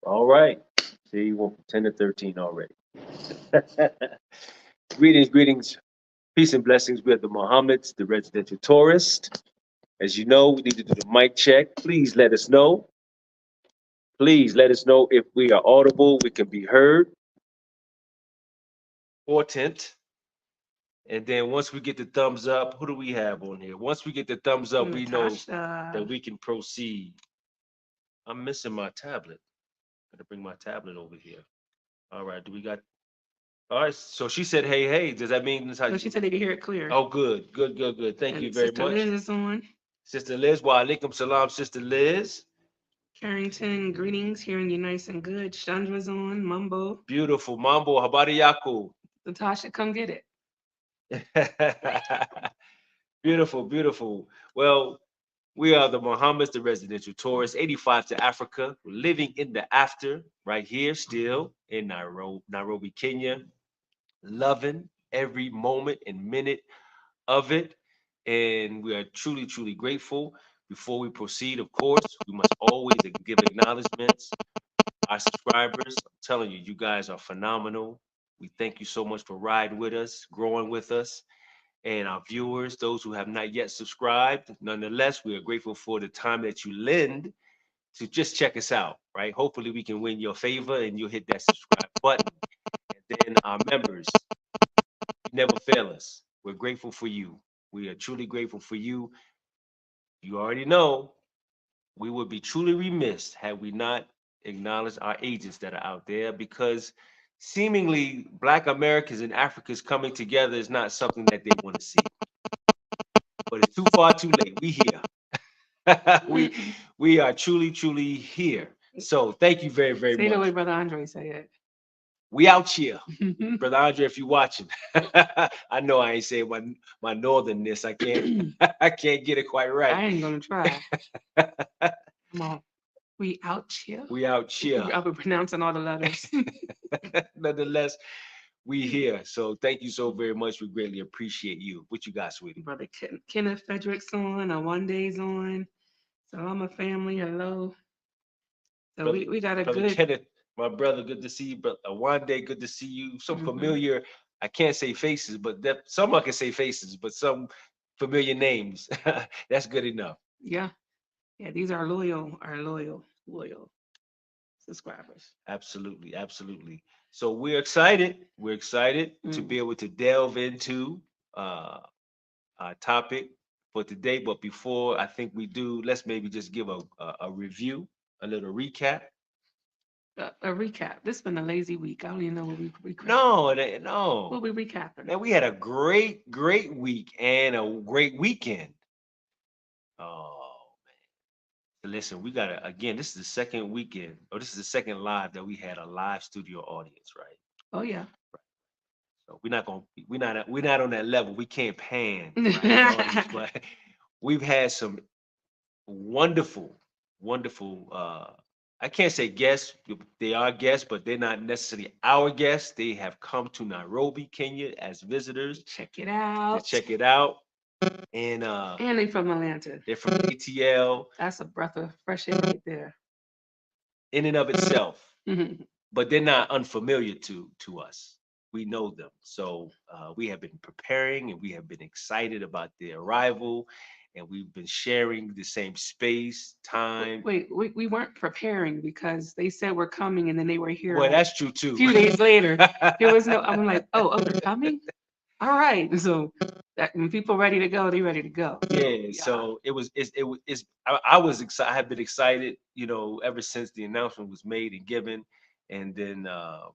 All right. See, you went from 10 to 13 already. Greetings, greetings, peace and blessings. We are the Mohammeds, the residential tourist. As you know, we need to do the mic check. Please let us know. Please let us know if we are audible, we can be heard. Important. And then once we get the thumbs up, who do we have on here? Once we get the thumbs up, we know that Natasha. we can proceed. I'm missing my tablet. Gotta bring my tablet over here. All right, do we got all right? So she said, "Hey, hey." Does that mean this how No, she said they could hear it clear. oh, good, good, good, good. Thank you And very Sister much. Liz is on. Sister Liz, wa alaikum salam, Sister Liz. Carrington, greetings. Hearing you nice and good. Chandra's on. Mumbo. Beautiful. Mambo, habari yako. Natasha, come get it. Beautiful, beautiful. Well, we are the Mohammeds, the residential tourists, 85 to Africa. We're living in the after right here, still in Nairobi, Kenya. Loving every moment and minute of it. And we are truly, truly grateful. Before we proceed, of course, we must always give acknowledgements. Our subscribers, I'm telling you, you guys are phenomenal. We thank you so much for riding with us, growing with us. And our viewers, those who have not yet subscribed, nonetheless, we are grateful for the time that you lend to just check us out, right? Hopefully, we can win your favor and you'll hit that subscribe button. And then our members, you never fail us. We're grateful for you. We are truly grateful for you. You already know we would be truly remiss had we not acknowledged our agents that are out there because seemingly Black Americans and Africans coming together is not something that they want to see. But it's too far too late. We here. we we are truly, truly here. So thank you very, very Say the way much. Brother Andre say We out here. it. Brother Andre, if you're watching, I know I ain't saying my northernness. I can't I can't get it quite right. I ain't gonna try. Come on. We out here. We out here. I'll be pronouncing all the letters. Nonetheless, we here. So thank you so very much. We greatly appreciate you. What you got, sweetie? Brother Kenneth Frederick's on. One Day's on. So I'm a family. Hello. So Brother, we got a brother good. Kenneth, my brother, good to see you. Brother one day, good to see you. Some Mhm. familiar, I can't say faces, but some I can say faces, but some familiar names. That's good enough. Yeah. Yeah. These are loyal subscribers. Absolutely, absolutely. So we're excited. We're excited to Mm. be able to delve into uh, our topic for today. But before I think we do, let's maybe just give a review, a little recap. A recap. This has been a lazy week. I don't even know what we recap. No, What no. we recapping? Man, we had a great, great week and a great weekend. Oh, listen, we got to again. This is the second weekend, or this is the second live that we had a live studio audience, right? Oh yeah. So we're not on that level. We can't pan right the audience, but we've had some wonderful, wonderful. I can't say guests. They are guests, but they're not necessarily our guests. They have come to Nairobi, Kenya, as visitors Check it to out. check it out, and And they from Atlanta. they're from ATL That's a breath of fresh air right there. in and of itself. Mhm. But they're not unfamiliar to us. We know them, so we have been preparing and we have been excited about their arrival, and we've been sharing the same space, time. Wait, we weren't preparing because they said we're coming and then they were here Well, like that's true a too. few days later. There was no, I'm like, oh, they're coming? All right. So that when people ready to go, they ready to go. So Yeah, yeah. so I was excited. I have been excited, ever since the announcement was made and given, and then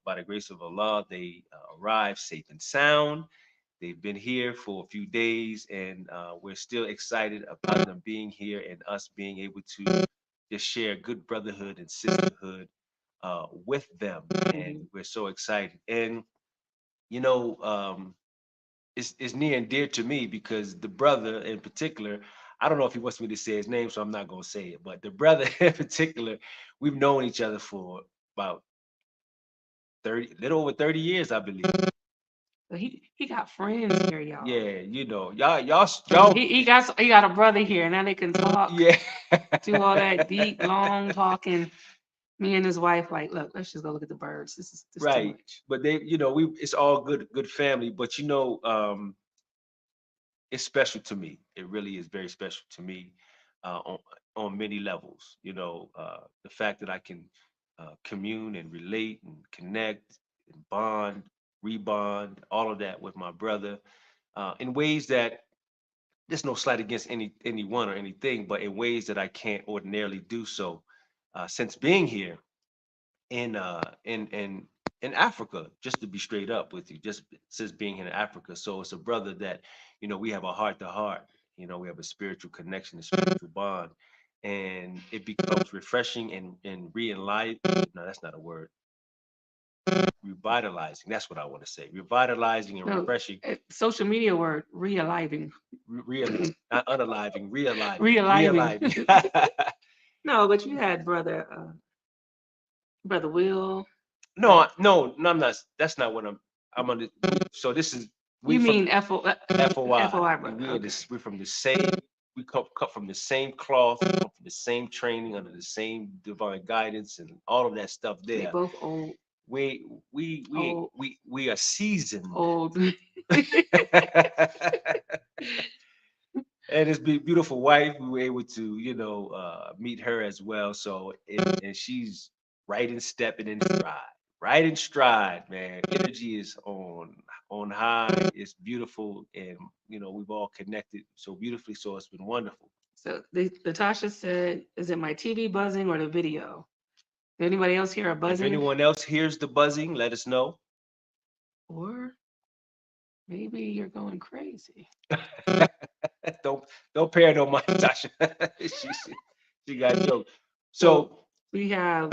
by the grace of Allah, they arrived safe and sound. They've been here for a few days, and we're still excited about them being here and us being able to just share good brotherhood and sisterhood with them. And Mhm. we're so excited. And you know, it's near and dear to me because the brother in particular, I don't know if he wants me to say his name, so I'm not gonna say it. But the brother in particular, we've known each other for about 30, little over 30 years, I believe. So he got friends here, y'all. Yeah, y'all, He got a brother here. Now they can talk, yeah. do all that deep, long talking. Me and his wife, like, look, let's just go look at the birds. This is too Right. much. But they, it's all good family. But it's special to me. It really is very special to me, on many levels. The fact that I can commune and relate and connect and bond, rebond, all of that with my brother, in ways that there's no slight against anyone or anything, but in ways that I can't ordinarily do so, since being here in in Africa, just to be straight up with you, just since being in Africa. So it's a brother that, we have a heart to heart, we have a spiritual connection, a spiritual bond, and it becomes refreshing and re-enliven. No, that's not a word. Revitalizing. That's what I want to say. Revitalizing and No, refreshing. social media word, realiving. Not unaliving, realiving. Realiving. Realiving. No, but you had brother Will. No, I'm not. That's not what I'm under. So this is we You from mean FOI? FOI. brother. We are Okay. this. We're from the same. We cut from the same cloth, come from the same training, under the same divine guidance, and all of that stuff They there. both old. We are seasoned. Old. And his beautiful wife, we were able to, meet her as well. So, and she's right in step and in stride, right in stride, man. Energy is on high. It's beautiful, and we've all connected so beautifully. So it's been wonderful. So Latasha said, "Is it my TV buzzing or the video? Did anybody else hear a If buzzing? anyone else hears the buzzing, let us know. Or maybe you're going crazy." don't pay her no mind, Tasha. she got jokes. So we have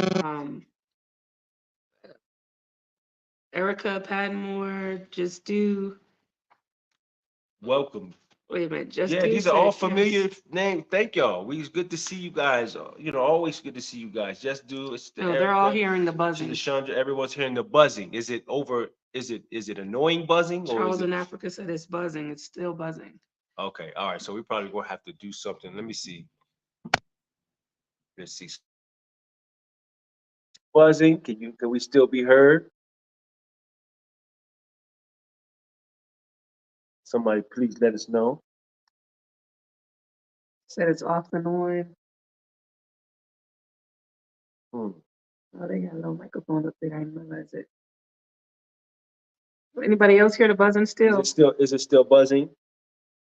Erica Padmore, just do. welcome. Wait a minute, just Yeah, do these are all said familiar yes. names. Thank y'all. It's good to see you guys. Always good to see you guys. Just do. It's the No, they're all Erica, hearing the to buzzing. the Chandra. Everyone's hearing the buzzing. Is it over? Is it annoying buzzing, or is Charles it? in Africa said it's buzzing. It's still buzzing. Okay, all right. So we probably gonna have to do something. Let me see. Let's see. Buzzing. Can we still be heard? Somebody please let us know. Said it's off and on. Hmm. Oh, they got a little microphone up there. I didn't realize it. Anybody else hear the buzzing still? Is it still buzzing?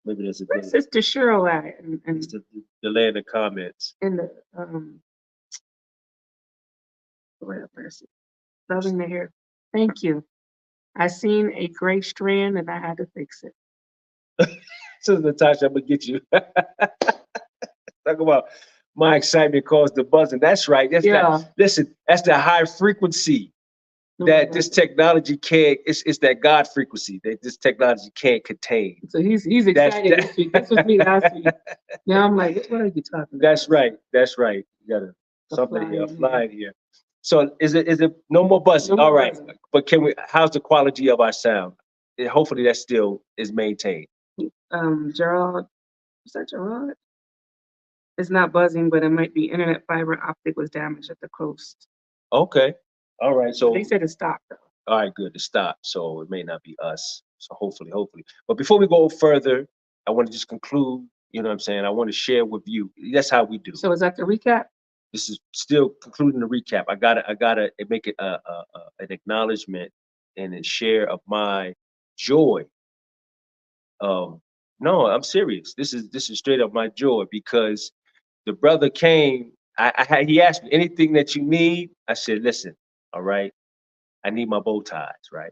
Maybe there's a Where's Sister Cheryl at? And it's the delay in the comments. in the Lord have mercy. Loving to hear. Thank you. I seen a gray strand and I had to fix it. So Natasha, I'm gonna get you. Talk about my excitement caused the buzzing. That's right. Listen, that's the high frequency that this technology can't. It's that God frequency that this technology can't contain. So he's excited this week. This was me last week. Now I'm like, what are you talking about? That's right. That's right. You got something here, flying here. So is it no more buzzing? No more all right. buzzing. But how's the quality of our sound? Hopefully that still is maintained. Gerald, is that Gerald? It's not buzzing, but it might be internet fiber optic was damaged at the coast. Okay. All right. So they said it stopped though. All right, good to stop. So it may not be us. So hopefully. But before we go further, I want to just conclude. You know what I'm saying? I want to share with you. That's how we do. So is that the recap? This is still concluding the recap. I gotta make it an acknowledgement and a share of my joy. No, I'm serious. This is straight up my joy because the brother came. He asked me anything that you need. I said, listen, all right, I need my bow ties, right?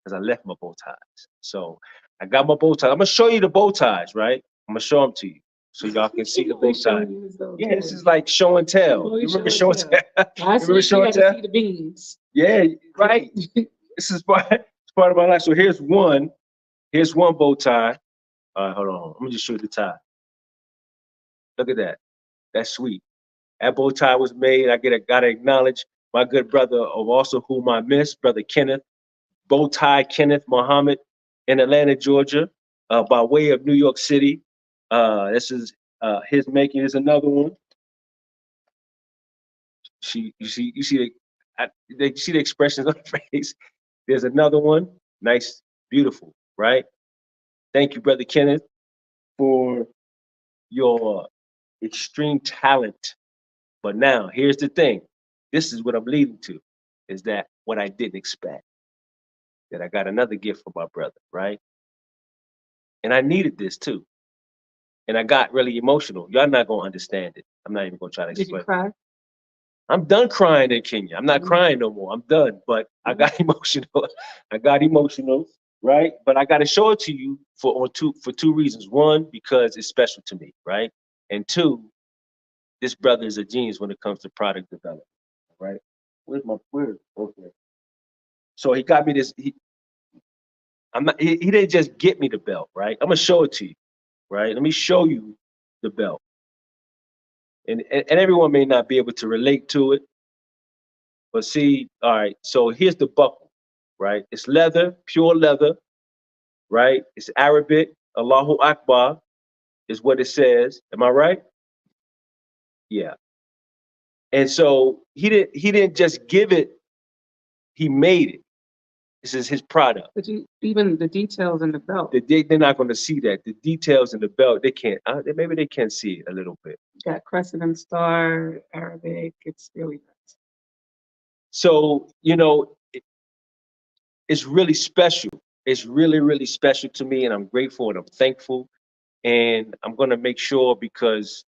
Because I left my bow ties. So I got my bow ties. I'm gonna show you the bow ties, right? I'm gonna show them to you so y'all can see the bow ties. Yeah, this is like show and tell. You remember show and tell? Remember show and tell? See the beans. Yeah, right. This is part of my life. So here's one. Here's one bow tie. All right, hold on. Let me just show you the tie. Look at that. That's sweet. That bow tie was made. I gotta acknowledge my good brother, of also whom I miss, brother Kenneth, bow tie Kenneth Muhammad in Atlanta, Georgia, by way of New York City. This is his making. Here's another one. you see they see the expressions on her face. There's another one, nice, beautiful, right? Thank you, Brother Kenneth, for your extreme talent. But now, here's the thing. This is what I'm leading to, is that what I didn't expect, that I got another gift from my brother, right? And I needed this too. And I got really emotional. Y'all not gonna understand it. I'm not even gonna try to Did you explain. cry? I'm done crying in Kenya. I'm not crying no more. I'm done. But I got emotional. I got emotional, right? But I got to show it to you for two reasons. One, because it's special to me, right? And two, this brother is a genius when it comes to product development, right? Where's okay? So he got me this. I'm not. He didn't just get me the belt, right? I'm gonna show it to you, right? Let me show you the belt, and everyone may not be able to relate to it, but see, all right. So here's the buckle, right? It's leather, pure leather, right? It's Arabic. Allahu Akbar is what it says. Am I right? Yeah. And so he didn't just give it. He made it. This is his product. But even the details in the belt. They're not going to see that. The details in the belt, they can't. Maybe they can see it a little bit. Got crescent and star, Arabic. It's really nice. So it's really special. It's really, really special to me, and I'm grateful and I'm thankful. And I'm going to make sure, because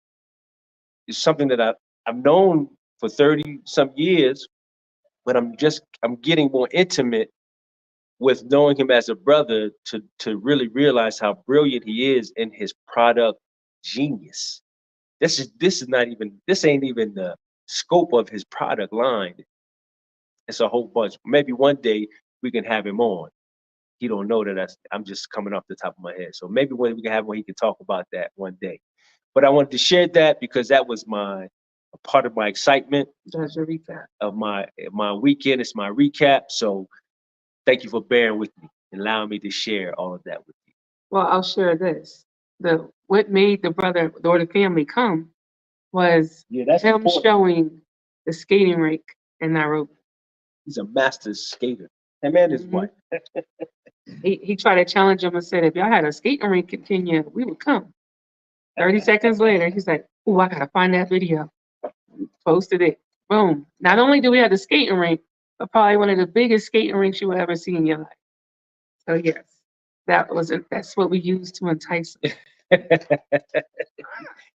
it's something that I've known for 30 some years, but I'm getting more intimate with knowing him as a brother to really realize how brilliant he is in his product genius. This ain't even the scope of his product line. It's a whole bunch. Maybe one day we can have him on. He don't know that I'm just coming off the top of my head. So maybe when we can have him, he can talk about that one day. But I wanted to share that because that was a part of my excitement. That's your recap of my weekend. It's my recap. So thank you for bearing with me and allowing me to share all of that with you. Well, I'll share this. What made the brother or the family come was him important. showing the skating rink in Nairobi. He's a master skater. Him and his wife. He tried to challenge him and said, if y'all had a skating rink in Kenya, we would come. 30 seconds later, he's like, oh, I gotta find that video. Posted it. Boom. Not only do we have the skating rink, but probably one of the biggest skating rinks you will ever see in your life. So yes, that's what we used to entice him.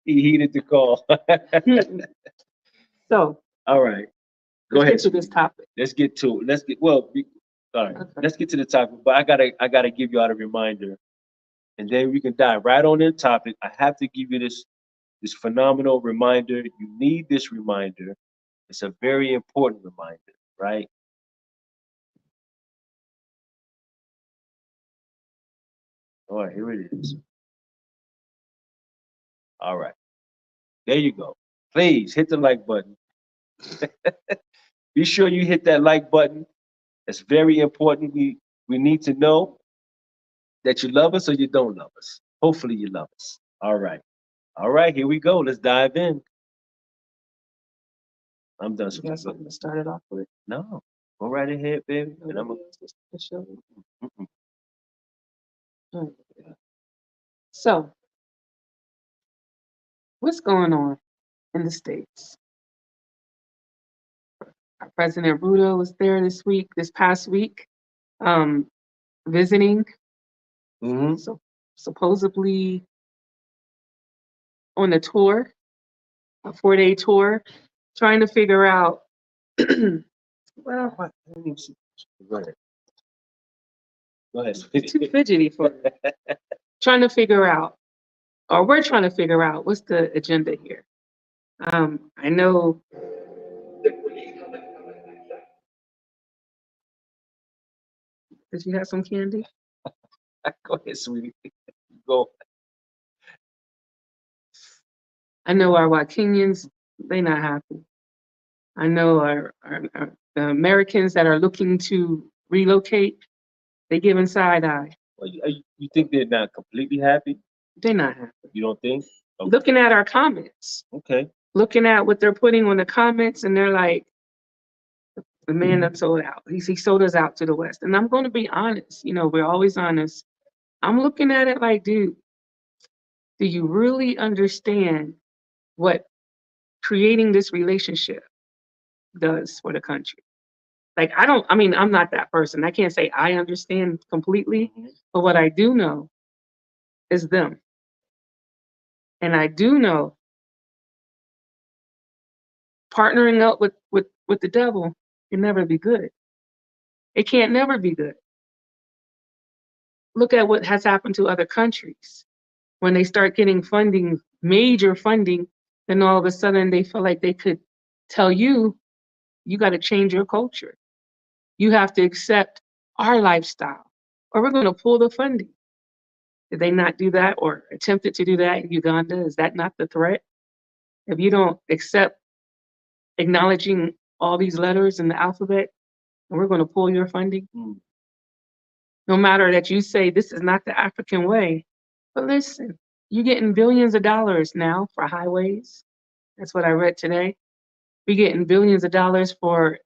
He heeded the call. So all right. Go ahead. Let's get to this topic. Let's get to it. All right. Okay. Let's get to the topic. But I gotta give you all a reminder, and then we can dive right on in the topic. I have to give you this phenomenal reminder. You need this reminder. It's a very important reminder, right? All right, here it is. All right. There you go. Please hit the like button. Be sure you hit that like button. It's very important. We need to know that you love us or you don't love us. Hopefully you love us. All right. All right, here we go. Let's dive in. I'm done. You got something to start it off with? No. Go right ahead, baby. And I'm So, what's going on in the States? Our President Ruto was there this past week, visiting. So supposedly on a tour, a 4-day tour, trying to figure out. Well, go ahead. Go ahead. It's too fidgety for me. Trying to figure out, or we're trying to figure out, what's the agenda here. I know. Did you have some candy? Go ahead, sweetie. Go. I know our Kenyans, they're not happy. I know the Americans that are looking to relocate, they giving side eye. Well, you think they're not completely happy? They're not happy. You don't think? Okay. Looking at our comments. Okay. looking at what they're putting on the comments, and they're like, the man that sold out. He sold us out to the West. And I'm going to be honest. We're always honest. I'm looking at it like, dude, do you really understand what creating this relationship does for the country? Like, I'm not that person. I can't say I understand completely, but what I do know is them. And I do know partnering up with the devil can never be good. It can't never be good. Look at what has happened to other countries. When they start getting funding, major funding, then all of a sudden they feel like they could tell you, you got to change your culture. You have to accept our lifestyle, or we're going to pull the funding. Did they not do that or attempted to do that in Uganda? Is that not the threat? If you don't accept acknowledging all these letters in the alphabet, and we're going to pull your funding. No matter that you say this is not the African way, but listen, you're getting billions of dollars now for highways. That's what I read today. We're getting billions of dollars for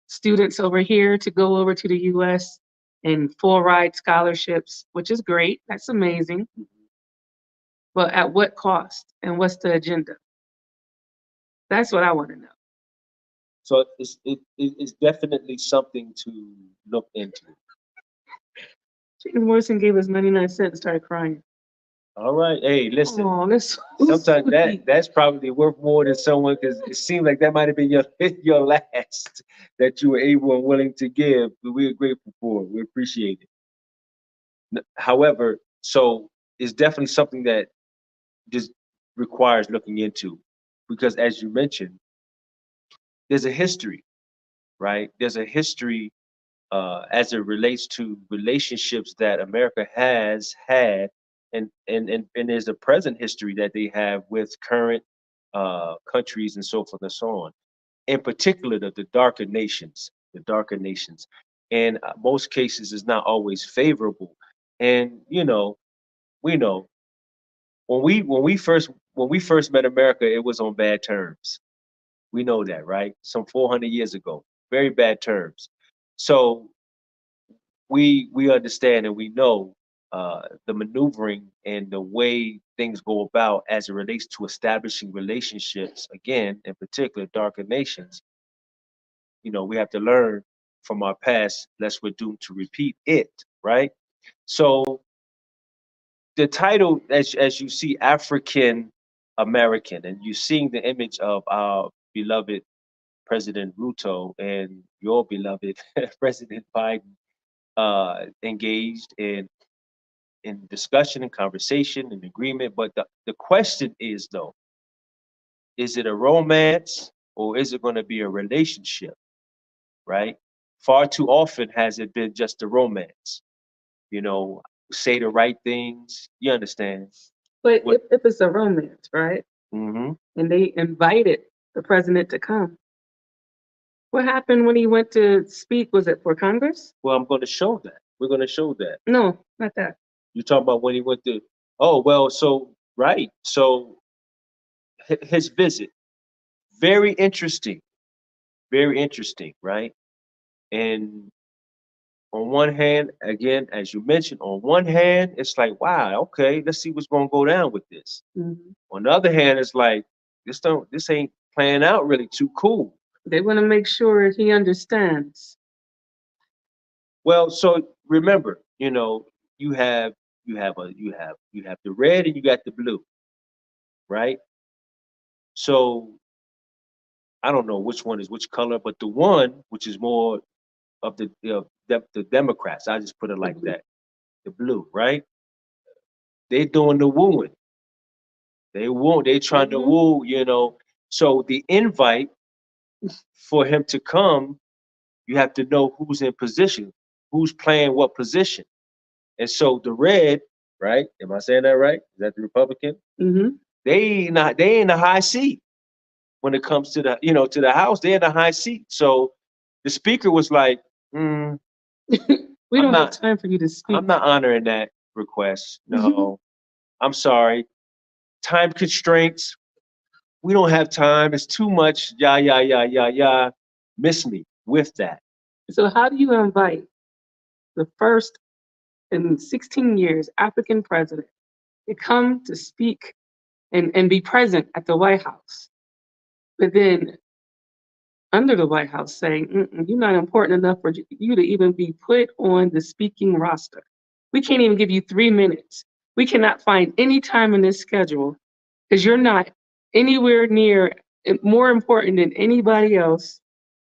students over here to go over to the US and full ride scholarships, which is great. That's amazing. But at what cost? And what's the agenda? That's what I want to know. So it's definitely something to look into. James Morrison gave us 99 cents and started crying. All right. Hey, listen. Oh, that's so sometimes sweet. that's probably worth more than someone, because it seemed like that might have been your last that you were able and willing to give. But we are grateful for it. We appreciate it. However, so it's definitely something that just requires looking into, because as you mentioned, there's a history, right? There's a history as it relates to relationships that America has had, and there's a present history that they have with current countries and so forth and so on. In particular, the darker nations, and most cases is not always favorable. And we know when we first met America, it was on bad terms. We know that, right? Some 400 years ago, very bad terms. So we understand and we know the maneuvering and the way things go about as it relates to establishing relationships. Again, in particular, darker nations. We have to learn from our past, lest we're doomed to repeat it, right? So the title, as you see, African American, and you're seeing the image of our beloved President Ruto and your beloved President Biden engaged in discussion and conversation and agreement. But the question is, though, is it a romance or is it going to be a relationship, right? Far too often has it been just a romance, say the right things, you understand? But if it's a romance, right? Mm-hmm. And they invited the president to come, what happened when he went to speak? Was it for Congress? Well, I'm going to show that. We're going to show that. No, not that. You're talking about when he went to, oh, well, so, right. So his visit, very interesting, right? And on one hand, again, as you mentioned, on one hand, it's like, wow, okay, let's see what's going to go down with this. Mm-hmm. On the other hand, it's like, this ain't playing out really too cool. They want to make sure he understands. Well, so remember, you have the red and you got the blue, right? So I don't know which one is which color, but the one which is more of the Democrats, I just put it like that, the blue, right? They doing the wooing. They trying to woo, So the invite for him to come, you have to know who's in position, who's playing what position. And so the red, right? Am I saying that right? Is that the Republican? Mm-hmm. They in the high seat when it comes to the House. They're in the high seat. So the speaker was like, we don't have time for you to speak. I'm not honoring that request. No, I'm sorry. Time constraints. we don't have time. It's too much. Yeah. Miss me with that. So how do you invite the first in 16 years African president to come to speak and be present at the White House, but then under the White House saying, you're not important enough for you to even be put on the speaking roster. We can't even give you 3 minutes. We cannot find any time in this schedule because you're not anywhere near more important than anybody else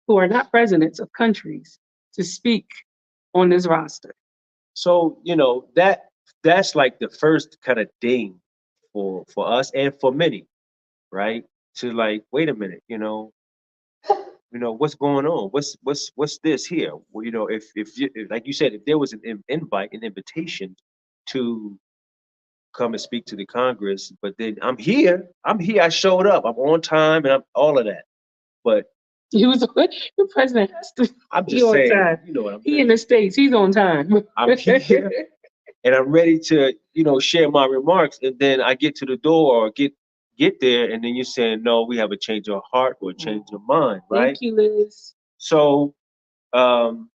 who are not presidents of countries to speak on this roster. So, that's like the first kind of ding for us and for many, right? To like, wait a minute, what's going on? What's this here? Well, if like you said, if there was an invite, an invitation to come and speak to the Congress, but then I'm here, I showed up, I'm on time, and I'm all of that. But He was the president has to I'm be just on saying, time. you know what I'm He saying? in the States, he's on time. I'm here and I'm ready to, share my remarks, and then I get to the door or get there, and then you're saying, no, we have a change of heart or a change of mind, right? Thank you, Liz. So um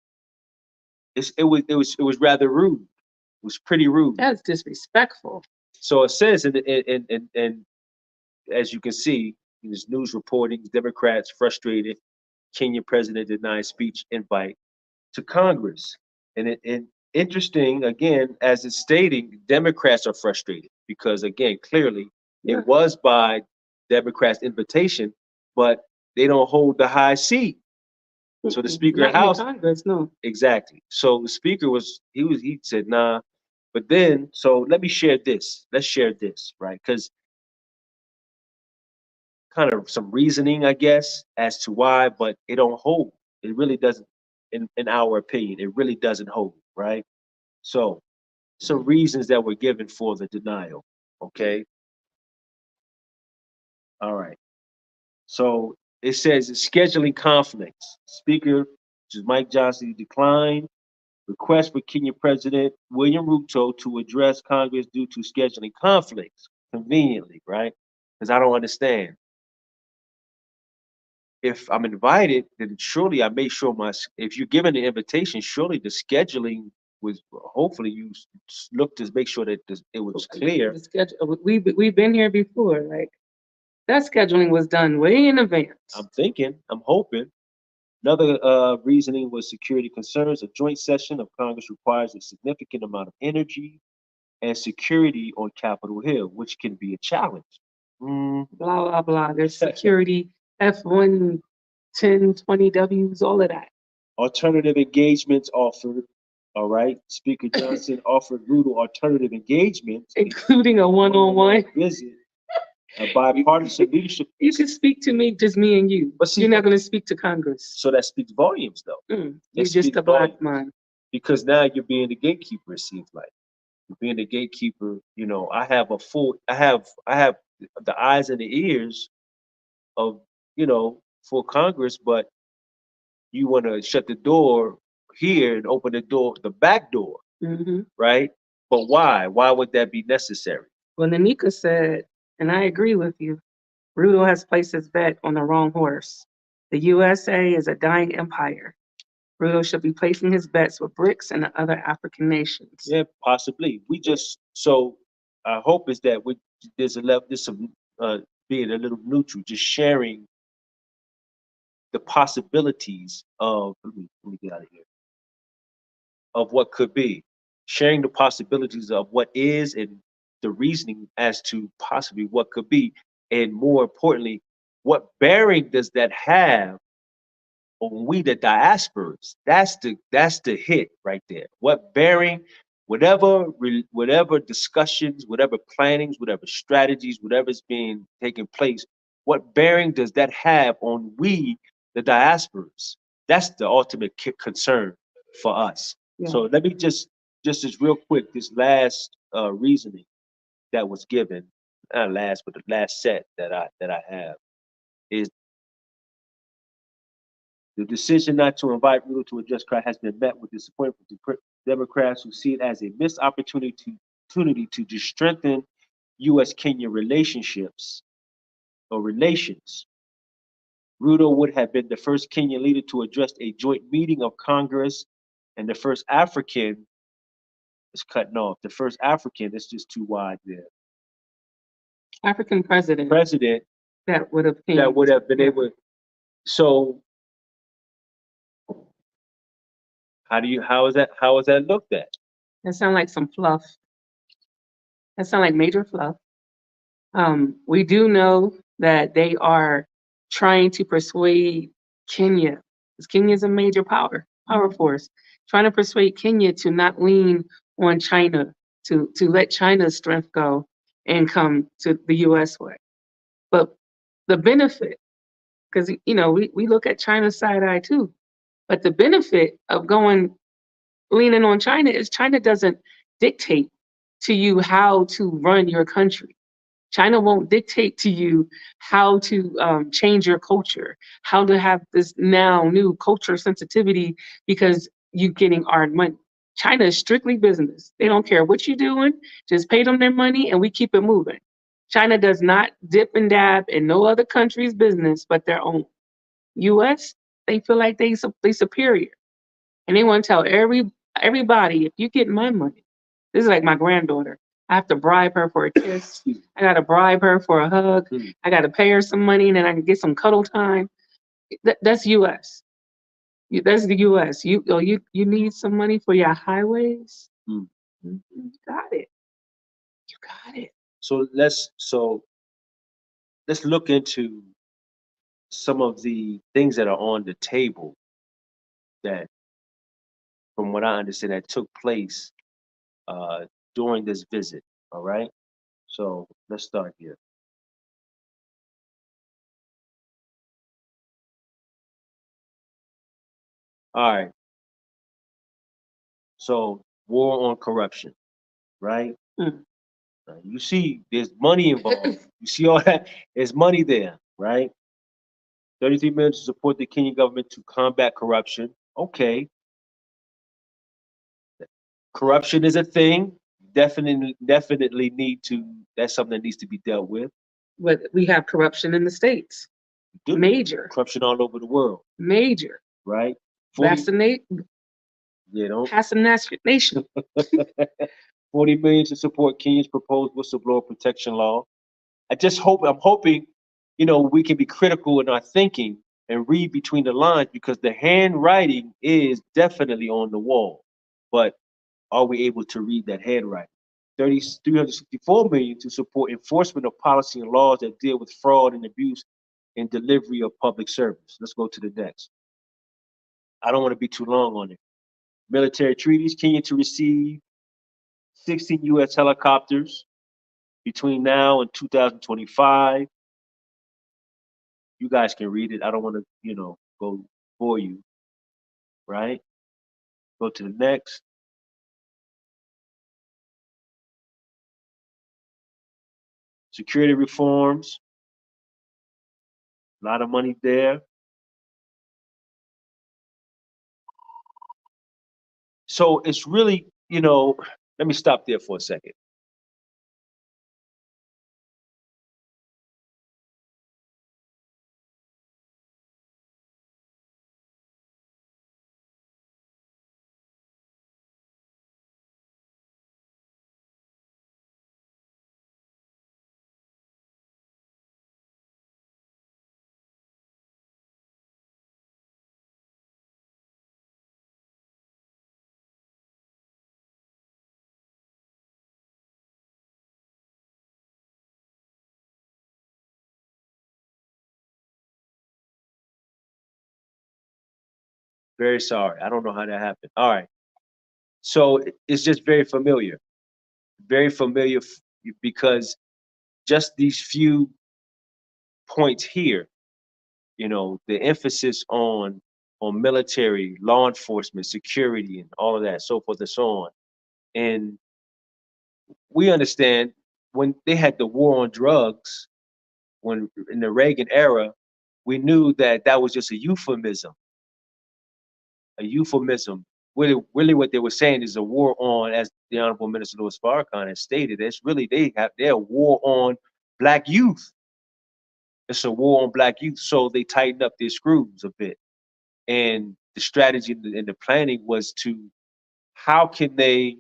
it was rather rude. It was pretty rude. That's disrespectful. So it says in as you can see in this news reporting, Democrats frustrated, Kenya president denies speech invite to Congress. And interesting, again, as it's stating, Democrats are frustrated because, again, clearly Yeah. it was by Democrats' invitation, but they don't hold the high seat. So the Speaker Not of the in the House, Congress, no. exactly. So the Speaker he said, nah. But then, so let me share this. Let's share this, right? Because kind of some reasoning, I guess, as to why, but it don't hold. It really doesn't, in our opinion, it really doesn't hold, right? So some reasons that were given for the denial. Okay. All right. So it says scheduling conflicts. Speaker, which is Mike Johnson, declined request for Kenya President William Ruto to address Congress due to scheduling conflicts. Conveniently, right? Because I don't understand. If I'm invited, then surely I make sure if you're given the invitation, surely the scheduling was, hopefully you look to make sure that it was clear. The schedule, we've been here before. Like that scheduling was done way in advance. I'm hoping. Another reasoning was security concerns. A joint session of Congress requires a significant amount of energy and security on Capitol Hill, which can be a challenge. Blah, blah, blah. There's security, F1, 10, 20 Ws, all of that. Alternative engagements offered. All right. Speaker Johnson offered Ruto alternative engagements, including a one-on-one visit, a bipartisan leadership. You can speak to me, just me and you. But see, you're not going to speak to Congress. So that speaks volumes, though. You're just a black man. Because now you're being the gatekeeper. It seems like you're being the gatekeeper. I have the eyes and the ears of for Congress, but you want to shut the door here and open the back door, right? But why? Why would that be necessary? Well, Nanika said, and I agree with you, Ruto has placed his bet on the wrong horse. The USA is a dying empire. Ruto should be placing his bets with BRICS and the other African nations. Yeah, possibly. So our hope is that there's some being a little neutral, just sharing the possibilities of, let me get out of here, of what could be, sharing the possibilities of what is and the reasoning as to possibly what could be, and more importantly, what bearing does that have on we the diasporas? That's the hit right there. What bearing, whatever discussions, whatever plannings, whatever strategies, whatever's being taking place, what bearing does that have on we the diasporas? That's the ultimate concern for us. Yeah. So let me just as real quick, this last reasoning that was given, not last, but the last set that I have is the decision not to invite Ruto to address crowd has been met with disappointment with Democrats who see it as a missed opportunity to just strengthen U.S.-Kenya relationships or relations. Ruto would have been the first Kenyan leader to address a joint meeting of Congress, and the first African is cutting off. The first African, it's just too wide there. African president President that would have that would have been yeah. able. So how is that looked at? That sound like some fluff. That sound like major fluff. We do know that they are trying to persuade Kenya, because Kenya is a major power force, trying to persuade Kenya to not lean on China, to let China's strength go and come to the US way. But the benefit, because we look at China's side eye too, but the benefit of leaning on China is China doesn't dictate to you how to run your country. China won't dictate to you how to change your culture, how to have this now new culture sensitivity because you're getting our money. China is strictly business. They don't care what you're doing, just pay them their money and we keep it moving. China does not dip and dab in no other country's business but their own. US, they feel like they superior. And they want to tell everybody, if you get my money, this is like my granddaughter. I have to bribe her for a kiss. I gotta bribe her for a hug. I gotta pay her some money, and then I can get some cuddle time. That's U.S. That's the U.S. You need some money for your highways. You got it. You got it. So let's look into some of the things that are on the table that, from what I understand, that took place during this visit. All right. So let's start here. All right. So war on corruption, right? You see, there's money involved. You see all that? There's money there, right? 33 million to support the Kenyan government to combat corruption. Okay. Corruption is a thing. Definitely need to. That's something that needs to be dealt with. But we have corruption in the States. Major. Corruption all over the world. Major. Right? Vaccinate. Pass a nation. 40 million to support Kenya's proposed whistleblower protection law. I'm hoping, we can be critical in our thinking and read between the lines, because the handwriting is definitely on the wall. But are we able to read that handwriting? 364 million to support enforcement of policy and laws that deal with fraud and abuse in delivery of public service. Let's go to the next. I don't want to be too long on it. Military treaties, Kenya to receive 16 U.S. helicopters between now and 2025. You guys can read it. I don't want to, go for you, right? Go to the next. Security reforms. A lot of money there. So it's really, let me stop there for a second. Very sorry. I don't know how that happened. All right. So it's just very familiar. Very familiar because just these few points here, the emphasis on military, law enforcement, security, and all of that, so forth and so on. And we understand when they had the war on drugs, when in the Reagan era, we knew that that was just a euphemism. A euphemism. Really what they were saying is a war on, as the Honorable Minister Louis Farrakhan has stated, it's really their war on Black youth. It's a war on black youth. So they tighten up their screws a bit. And the strategy and the planning was to how can they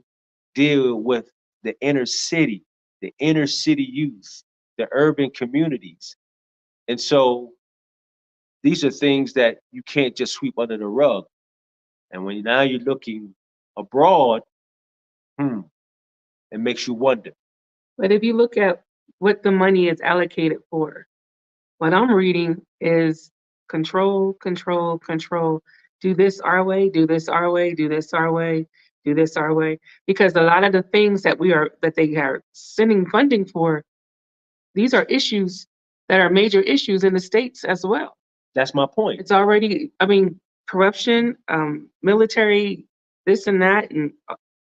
deal with the inner city youth, the urban communities. And so these are things that you can't just sweep under the rug. And when now you're looking abroad, hmm, it makes you wonder. But if you look at what the money is allocated for, what I'm reading is control, control, control. Do this our way, do this our way, do this our way, do this our way. Because a lot of the things that they are sending funding for, these are issues that are major issues in the states as well. That's my point. It's already, I mean, corruption, military, this and that, and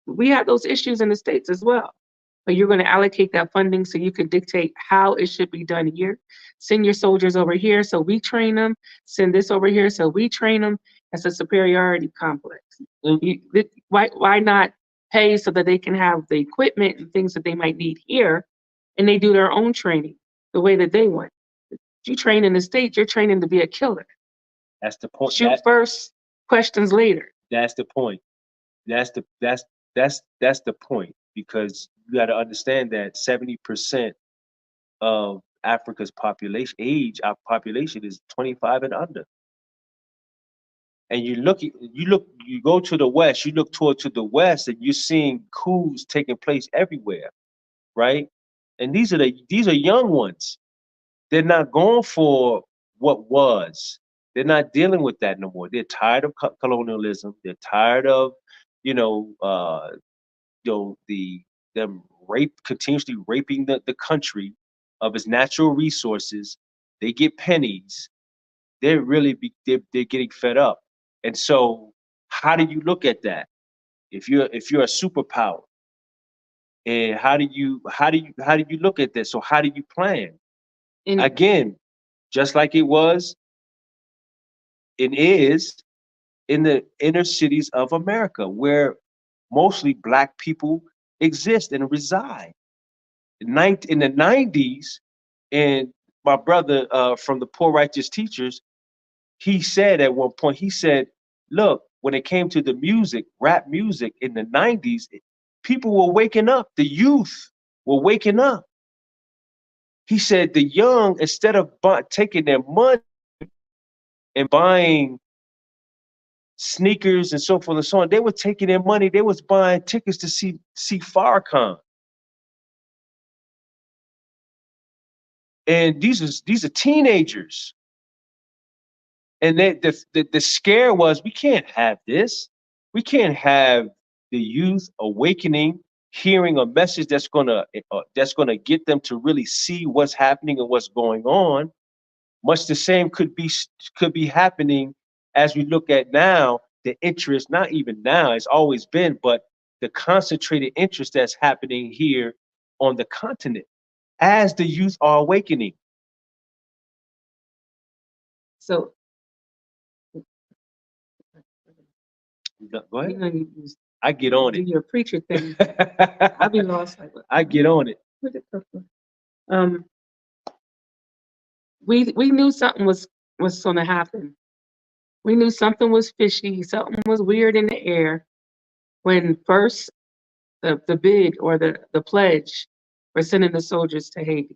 we have those issues in the states as well. But you're going to allocate that funding so you can dictate how it should be done here. Send your soldiers over here so we train them. Send this over here so we train them. That's a superiority complex. Why not pay so that they can have the equipment and things that they might need here, and they do their own training the way that they want? You train in the States, you're training to be a killer. That's the point. Shoot first, questions later. That's the point. That's the point, because you got to understand that 70% of Africa's our population is 25 and under. And you go to the west, you look to the west, and you're seeing coups taking place everywhere, right? And these are young ones. They're not going for what was. They're not dealing with that no more. They're tired of colonialism. They're tired of, you know, them continuously raping the country of its natural resources. They get pennies. They're getting fed up. And so, how do you look at that? If you're a superpower, and how do you look at this? So how do you plan? And Again, just like it was and is in the inner cities of America, where mostly black people exist and reside. In the 90s, and my brother from the Poor Righteous Teachers, he said at one point, he said, look, when it came to the music, rap music in the 90s, people were waking up. The youth were waking up. He said the young, instead of taking their money and buying sneakers and so forth and so on, they were taking their money, they was buying tickets to see Farrakhan. And these are teenagers. And the scare was, we can't have this. We can't have the youth awakening, hearing a message that's gonna get them to really see what's happening and what's going on. Much the same could be happening as we look at now, the interest, not even now, it's always been, but the concentrated interest that's happening here on the continent as the youth are awakening. so, Go ahead. you know, you I get on do it. your preacher thing. I'll be lost. Like, I get on it. where'd it come from? We knew something was going to happen. We knew something was fishy, something was weird in the air when first the bid or the pledge for sending the soldiers to Haiti.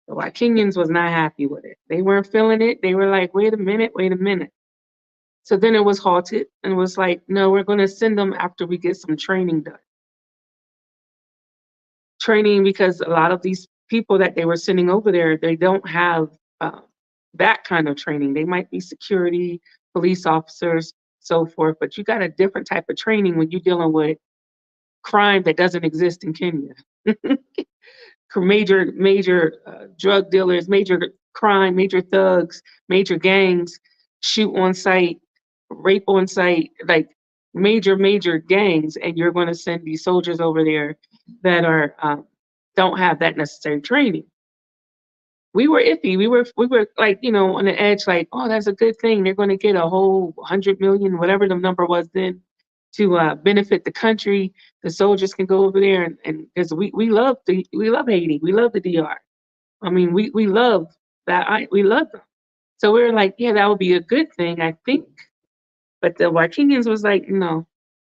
The White Kenyans was not happy with it. They weren't feeling it. They were like, wait a minute, wait a minute. So then it was halted and was like, no, we're going to send them after we get some training done. Training, because a lot of these people that they were sending over there, they don't have that kind of training. They might be security, police officers, so forth, but you got a different type of training when you're dealing with crime that doesn't exist in Kenya. Major drug dealers, major crime, major thugs, major gangs, shoot on sight, rape on sight, like major gangs, and you're going to send these soldiers over there that are don't have that necessary training. We were iffy. We were like, on the edge, like, oh, that's a good thing. They're going to get a whole 100 million, whatever the number was then, to benefit the country. The soldiers can go over there and because we love Haiti. We love the DR. I mean, we love we love them. So we were like, yeah, that would be a good thing, I think. But the Wikinians was like, no,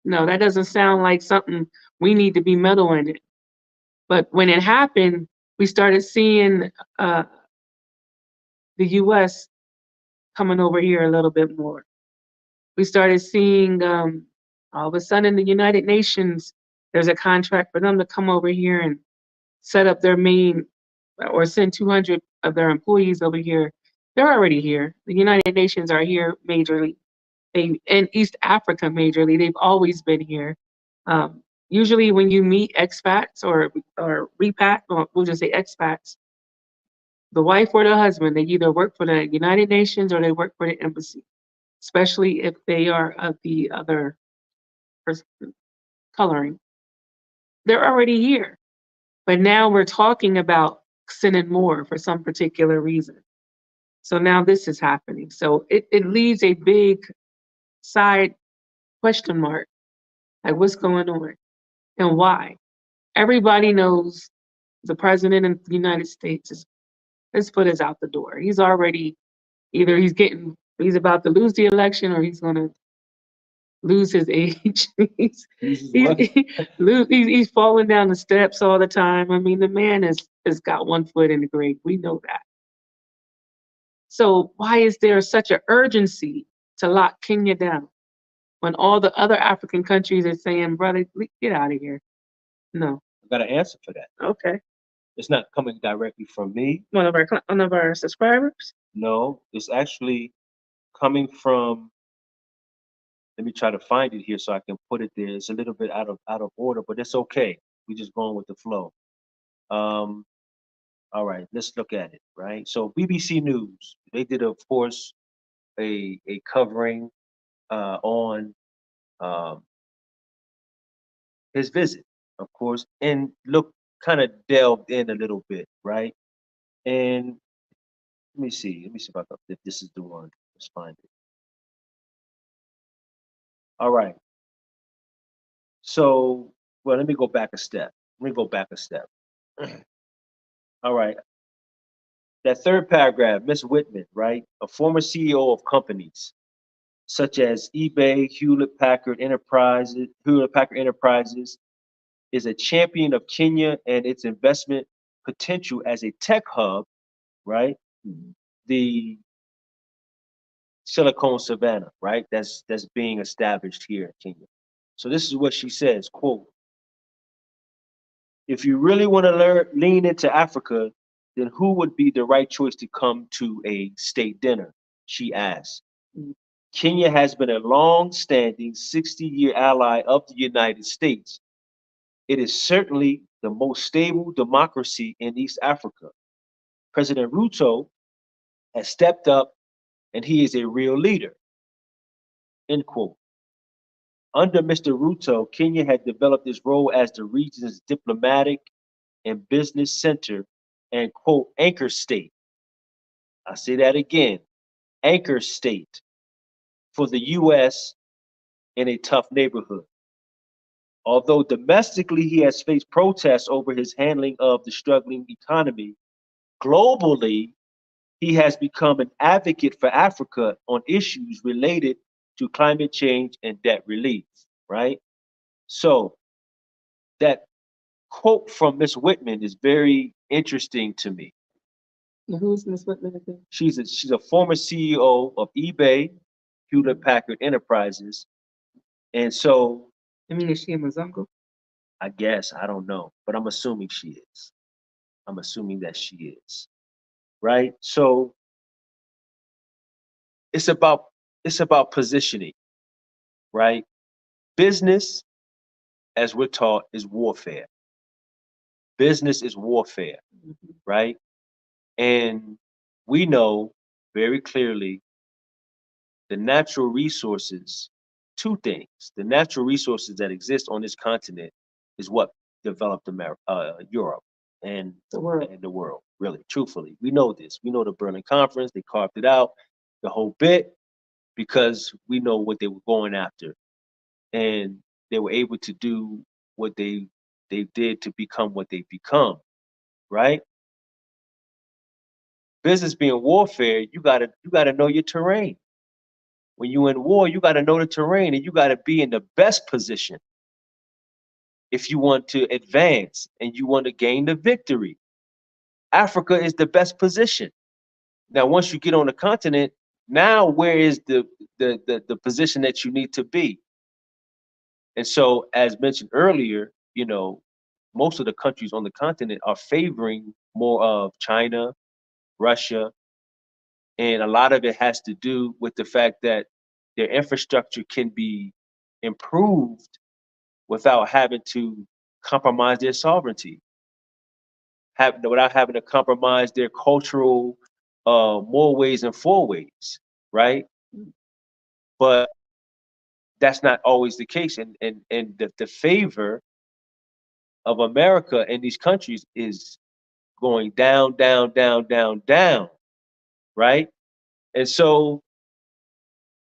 no, that doesn't sound like something we need to be meddling in. But when it happened, we started seeing uh, the U.S. coming over here a little bit more. We started seeing all of a sudden the United Nations, there's a contract for them to come over here and set up their main or send 200 of their employees over here. They're already here. The United Nations are here majorly. In East Africa majorly. They've always been here. Usually when you meet expats or repat, or we'll just say expats, the wife or the husband, they either work for the United Nations or they work for the embassy, especially if they are of the other coloring. They're already here. But now we're talking about sending more for some particular reason. So now this is happening. So it leaves a big side question mark. Like, what's going on and why? Everybody knows the president of the United States is his foot is out the door. He's already either he's about to lose the election or he's gonna lose his age. He's falling down the steps all the time. I mean, the man has got one foot in the grave. We know that. So why is there such an urgency to lock Kenya down when all the other African countries are saying, brother, get out of here? No. I got an answer for that. Okay. It's not coming directly from me. One of our subscribers? No, it's actually coming from. Let me try to find it here so I can put it there. It's a little bit out of order, but it's okay. We just going with the flow. Um, all right, let's look at it. Right. So BBC News, they did, of course, a covering on um, his visit, of course, and look kind of delved in a little bit, right? And let me see. Let me see if this is the one. Let's find it. All right. So, well, let me go back a step. Let me go back a step. All right. That third paragraph, Miss Whitman, right? A former CEO of companies such as eBay, Hewlett Packard Enterprises, is a champion of Kenya and its investment potential as a tech hub, right? The Silicon Savannah, right? That's being established here in Kenya. So this is what she says, quote, if you really want to lean into Africa, then who would be the right choice to come to a state dinner? She asked. Kenya has been a long-standing 60-year ally of the United States. It is certainly the most stable democracy in East Africa. President Ruto has stepped up and he is a real leader. End quote. Under Mr. Ruto, Kenya had developed its role as the region's diplomatic and business center and, quote, anchor state. I say that again, anchor state for the U.S. in a tough neighborhood. Although domestically he has faced protests over his handling of the struggling economy, globally he has become an advocate for Africa on issues related to climate change and debt relief, right? So that quote from Miss Whitman is very interesting to me. Who's Miss Whitman again? She's a former CEO of eBay, Hewlett Packard Enterprises, and so I mean, is she a Mzungu? I guess I don't know, but I'm assuming she is. I'm assuming that she is, right? So it's about positioning, right? Business, as we're taught, is warfare. Business is warfare, right? And we know very clearly the natural resources, two things. The natural resources that exist on this continent is what developed Europe and the world, really, truthfully. We know this. We know the Berlin Conference, they carved it out, the whole bit, because we know what they were going after. And they were able to do what they did to become what they become, right? business being warfare, you gotta know your terrain. When you're in war, you gotta know the terrain, and you gotta be in the best position if you want to advance and you want to gain the victory. Africa is the best position. Now, once you get on the continent, now where is the position that you need to be? And so, as mentioned earlier, most of the countries on the continent are favoring more of China, Russia, and a lot of it has to do with the fact that their infrastructure can be improved without having to compromise their sovereignty, without having to compromise their cultural more ways and four ways, right? But that's not always the case. And the favor of America in these countries is going down, down, down, down, down, right? And so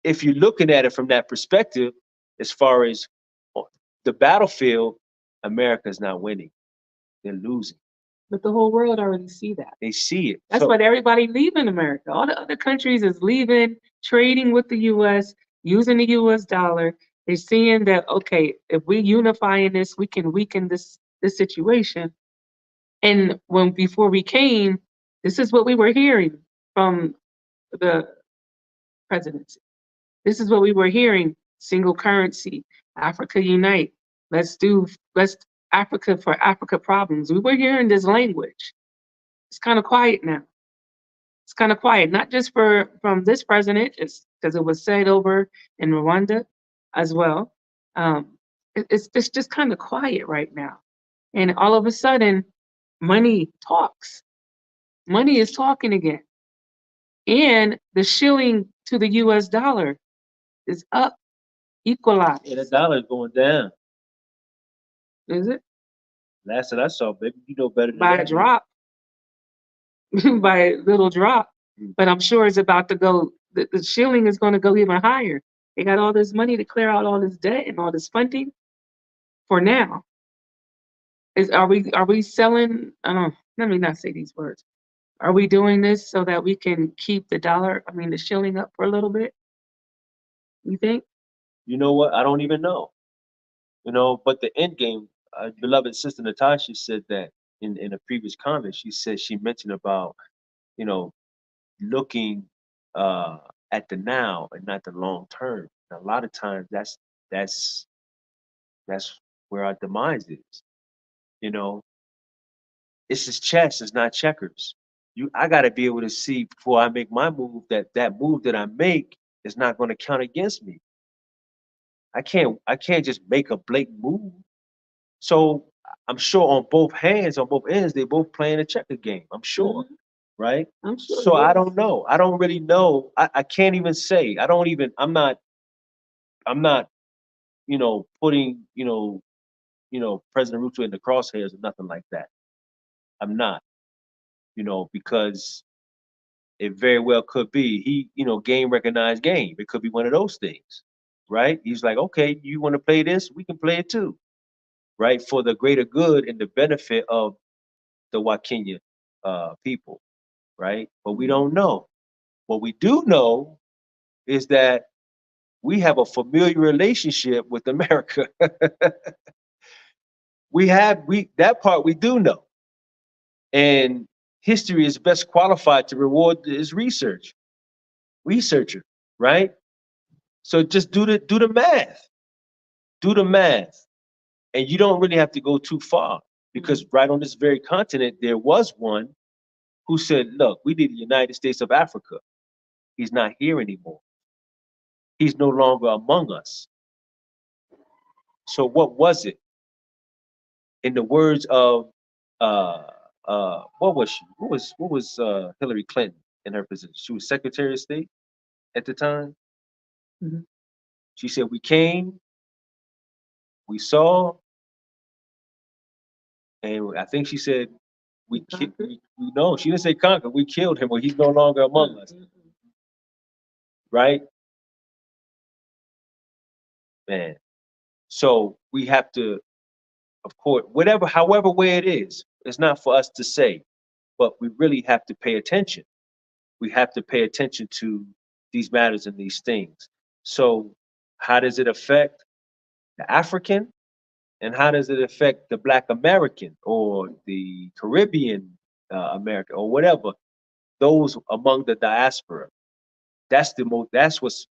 if you're looking at it from that perspective, as far as the battlefield, America's not winning. They're losing. But the whole world already see that. They see it. That's why everybody leaving America. All the other countries is leaving, trading with the U.S., using the U.S. dollar. They're seeing that, okay, if we unify in this, we can weaken this situation. And before we came, this is what we were hearing from the presidency. This is what we were hearing: single currency, Africa unite. Let's Africa for Africa problems. We were hearing this language. It's kind of quiet now. It's kind of quiet, not just from this president, just because it was said over in Rwanda as well. It's just kind of quiet right now. And all of a sudden, money talks. Money is talking again. And the shilling to the US dollar is up, equalized. Yeah, the dollar is going down. Is it? Last that I saw, baby, you know better than by a drop. By a little drop. But I'm sure it's about to go, the shilling is going to go even higher. They got all this money to clear out all this debt and all this funding for now. Are we selling? Let me not say these words. Are we doing this so that we can keep the shilling up for a little bit? You think? You know what? I don't even know. But the end game, beloved sister Natasha said that in a previous comment. She mentioned about, looking at the now and not the long term. And a lot of times that's where our demise is. It's just chess, it's not checkers. I gotta be able to see before I make my move that move that I make is not going to count against me. I can't just make a blatant move. So I'm sure on both ends, they both playing a checker game. I'm sure, right? I'm sure. So I don't know. I don't really know. I can't even say. I'm not, putting, President Ruto in the crosshairs or nothing like that. I'm not, because it very well could be game recognized game. It could be one of those things, right? He's like, okay, you want to play this? We can play it too, right? For the greater good and the benefit of the Wakenya people, right? But we don't know. What we do know is that we have a familiar relationship with America. That part we do know. And history is best qualified to reward its researcher, right? So just do the math. Do the math. And you don't really have to go too far, because right on this very continent, there was one who said, look, we need the United States of Africa. He's not here anymore. He's no longer among us. So what was it? In the words of what was she? What was Hillary Clinton in her position? She was Secretary of State at the time. Mm-hmm. She said, we came, we saw, and I think she said, no, she didn't say conquer. We killed him, or he's no longer among us. Right? Man. So we have to, of course, however way it is, it's not for us to say, but we really have to pay attention. we have to pay attention to these matters and these things. So how does it affect the African, and how does it affect the Black American or the Caribbean American or whatever? Those among the diaspora. That's the most. That's what's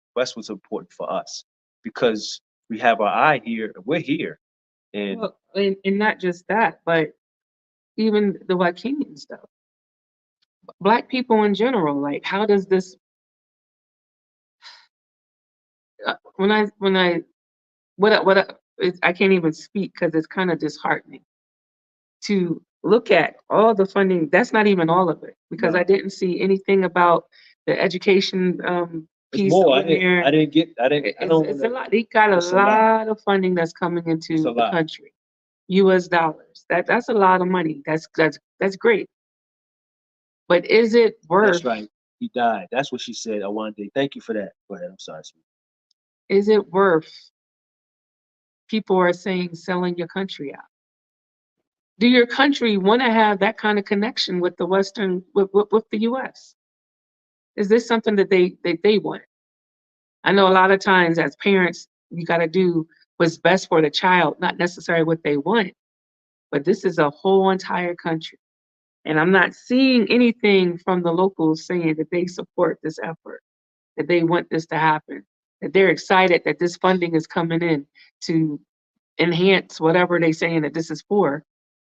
important for us, because we have our eye here. We're here, and Well, and not just that, but even the Wakinian stuff. Black people in general, like, how does this? When I I can't even speak because it's kind of disheartening to look at all the funding. That's not even all of it, because I no, didn't see anything about the education it's piece more. on there. I didn't get. I didn't. I don't It's want a to. lot. They got a It's a lot. lot of funding that's coming It's a into the lot. country, U.S. dollars. That's a lot of money. That's great. But is it That's worth? right. He died. That's what she said. Awande. Thank you for that. Go ahead. I'm sorry, sweetie. Is it worth? People are saying selling your country out. Do your country want to have that kind of connection with the Western, with the U.S.? Is this something that they want? I know a lot of times as parents, you got to do what's best for the child, not necessarily what they want. But this is a whole entire country. And I'm not seeing anything from the locals saying that they support this effort, that they want this to happen, that they're excited that this funding is coming in to enhance whatever they're saying that this is for.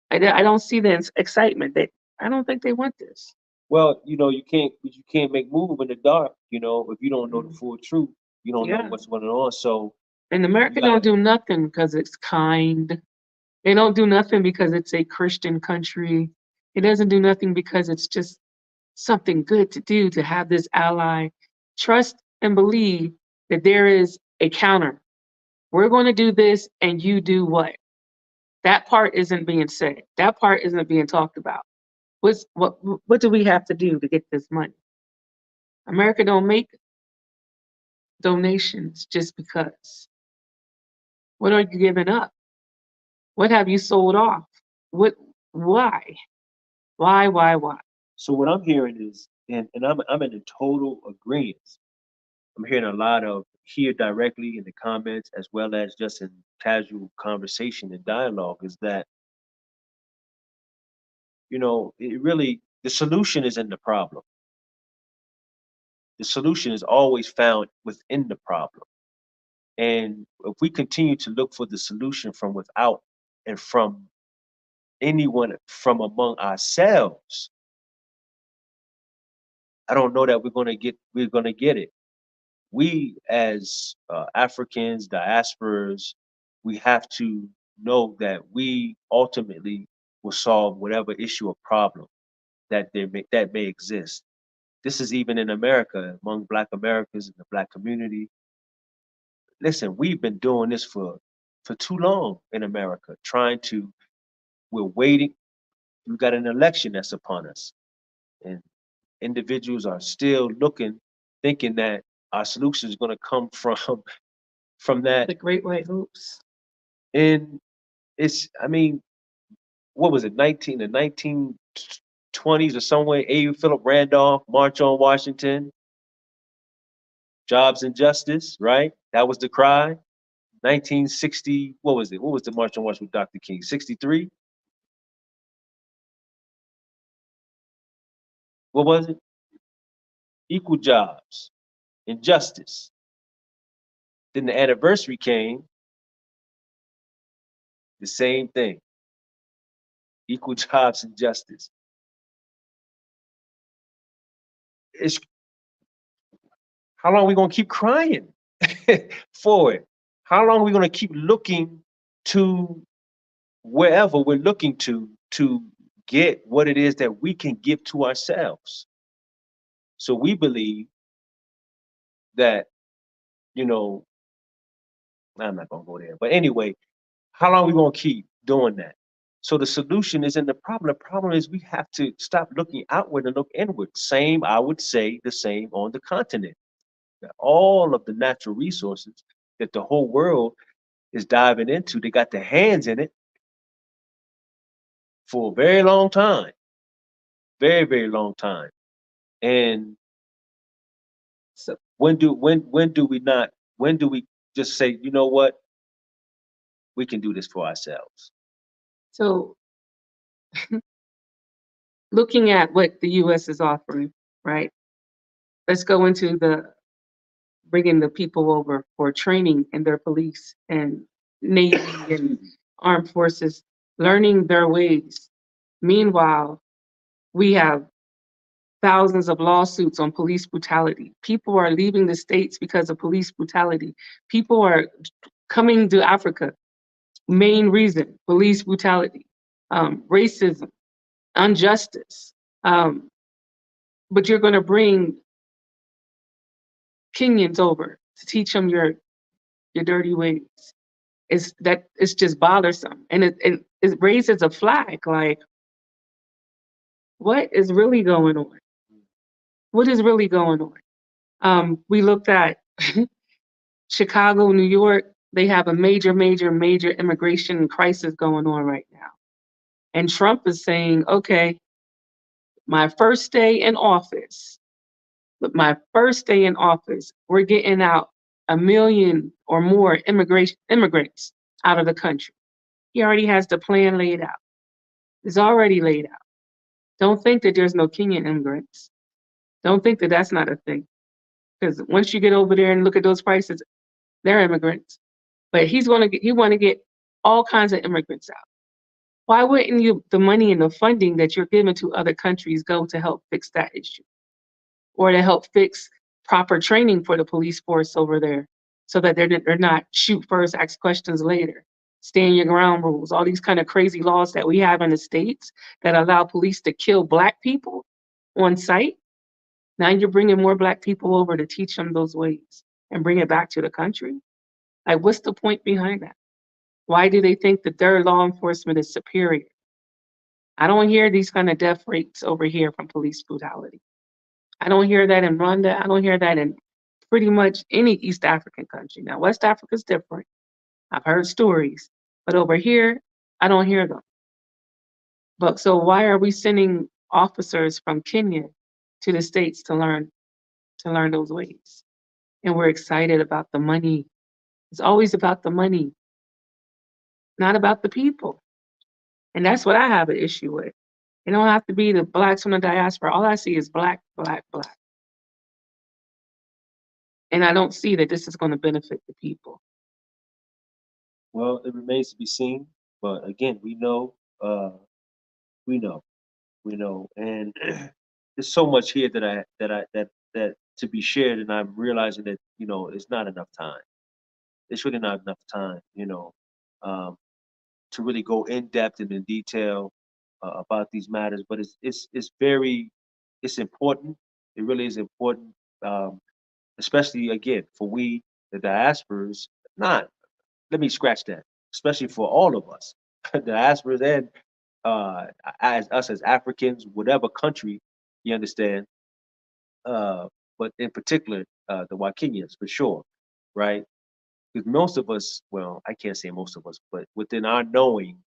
I don't see the excitement. I don't think they want this. Well, you can't make move in the dark. If you don't know the Mm. full truth, you don't know Yeah. what's going on. So And you America don't gotta. do nothing because it's kind. They don't do nothing because it's a Christian country. It doesn't do nothing because it's just something good to do to have this ally. Trust and believe that there is a counter. We're going to do this and you do what? That part isn't being said. That part isn't being talked about. What do we have to do to get this money? America don't make donations just because. What are you giving up? What have you sold off? What why? Why? So what I'm hearing is, and I'm in a total agreement. I'm hearing a lot of here directly in the comments as well as just in casual conversation and dialogue, is that it really, the solution is in the problem. The solution is always found within the problem. And if we continue to look for the solution from without and from anyone from among ourselves, I don't know that we're gonna get it. We as Africans, diasporas, we have to know that we ultimately will solve whatever issue or problem that may exist. This is even in America, among Black Americans in the Black community. Listen, we've been doing this for too long in America, trying to. We're waiting. We've got an election that's upon us, and individuals are still looking, thinking that our solution is going to come from from that. The great white hoops. And I mean, what was it, the 1920s or somewhere? A. Philip Randolph, March on Washington, jobs and justice, right? That was the cry. 1960, what was it? What was the March on Washington with Dr. King? 63? What was it? Equal jobs and justice. Then the anniversary came, the same thing. Equal jobs and justice. It's How long are we gonna keep crying for it? How long are we gonna keep looking to wherever we're looking to get what it is that we can give to ourselves? So we believe that, you know, I'm not gonna go there. But anyway, how long are we gonna keep doing that? So the solution is in the problem. The problem is we have to stop looking outward and look inward. Same, I would say the same on the continent. All of the natural resources that the whole world is diving into, they got their hands in it for a very long time, very, very long time. And So, When do we not? When do we just say, you know what, we can do this for ourselves? so looking at what the U.S. is offering, right? Let's go into the bringing the people over for training in their police and Navy and armed forces, learning their ways. Meanwhile, we have thousands of lawsuits on police brutality. People are leaving the states because of police brutality. People are coming to Africa. Main reason, police brutality, racism, injustice. Um, but you're going to bring Kenyans over to teach them your dirty ways. It's just bothersome, and it raises a flag. Like, what is really going on? What is really going on? We looked at Chicago, New York. They have a major immigration crisis going on right now, and Trump is saying, "Okay, my first day in office, but my first day in office, we're getting out 1 million or more immigrants out of the country." He already has the plan laid out. It's already laid out. Don't think that there's no Kenyan immigrants. Don't think that that's not a thing. Because once you get over there and look at those prices, they're immigrants. But he want to get all kinds of immigrants out. Why wouldn't you the money and the funding that you're giving to other countries go to help fix that issue? Or to help fix proper training for the police force over there so that they're not shoot first, ask questions later, stand your ground rules, all these kind of crazy laws that we have in the States that allow police to kill Black people on site. Now you're bringing more Black people over to teach them those ways and bring it back to the country. Like, what's the point behind that? Why do they think that their law enforcement is superior? I don't hear these kind of death rates over here from police brutality. I don't hear that in Rwanda. I don't hear that in pretty much any East African country. Now, West Africa's different. I've heard stories, but over here, I don't hear them. But so why are we sending officers from Kenya to the States to learn those ways? And we're excited about the money. It's always about the money, not about the people. And that's what I have an issue with. It don't have to be the Blacks from the diaspora. All I see is Black, Black, Black. And I don't see that this is going to benefit the people. Well, it remains to be seen. But again, we know, and there's so much here that to be shared, and I'm realizing that it's not enough time. It's really not enough time, um, to really go in depth and in detail about these matters. But it's important. It really is important, especially again for we the diasporas. Not Let me scratch that. Especially for all of us, diasporas and as us as Africans, whatever country you understand, uh, but in particular the Wakenyans for sure, right? Because most of us, well, I can't say most of us, but within our knowing,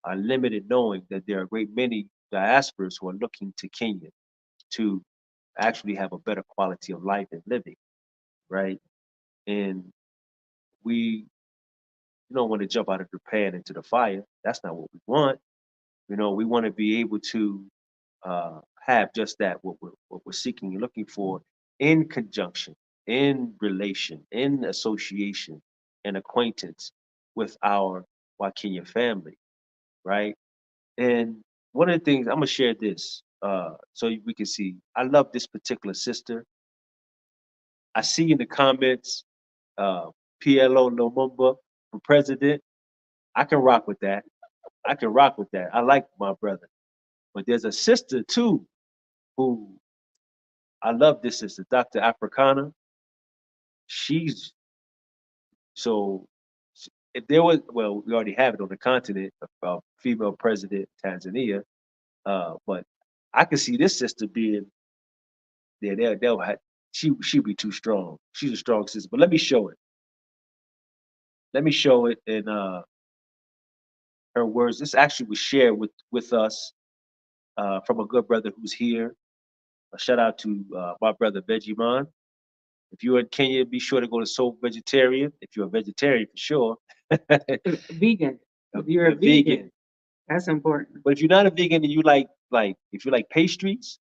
our limited knowing, that there are a great many diasporas who are looking to Kenya to actually have a better quality of life and living, right? And we don't want to jump out of the pan into the fire. That's not what we want. We want to be able to have just that, what we're seeking and looking for, in conjunction, in relation, in association and acquaintance with our Wakenya family, right? And one of the things I'm gonna share this, so we can see. I love this particular sister. I see in the comments, PLO Lumumba for president. I can rock with that. I can rock with that. I like my brother. But there's a sister too who I love. This sister, Dr. Africana. She's so if there was, well, we already have it on the continent, a female president, Tanzania. But I can see this sister being there. They'll have, she'd be too strong. She's a strong sister. But let me show it. Let me show it in her words. This actually was shared with us from a good brother who's here. A shout out to my brother Vegemon. If you're in Kenya, be sure to go to Soul Vegetarian. If you're a vegetarian, for sure. Vegan. If you're a vegan, that's important. But if you're not a vegan and you like if you like pastries,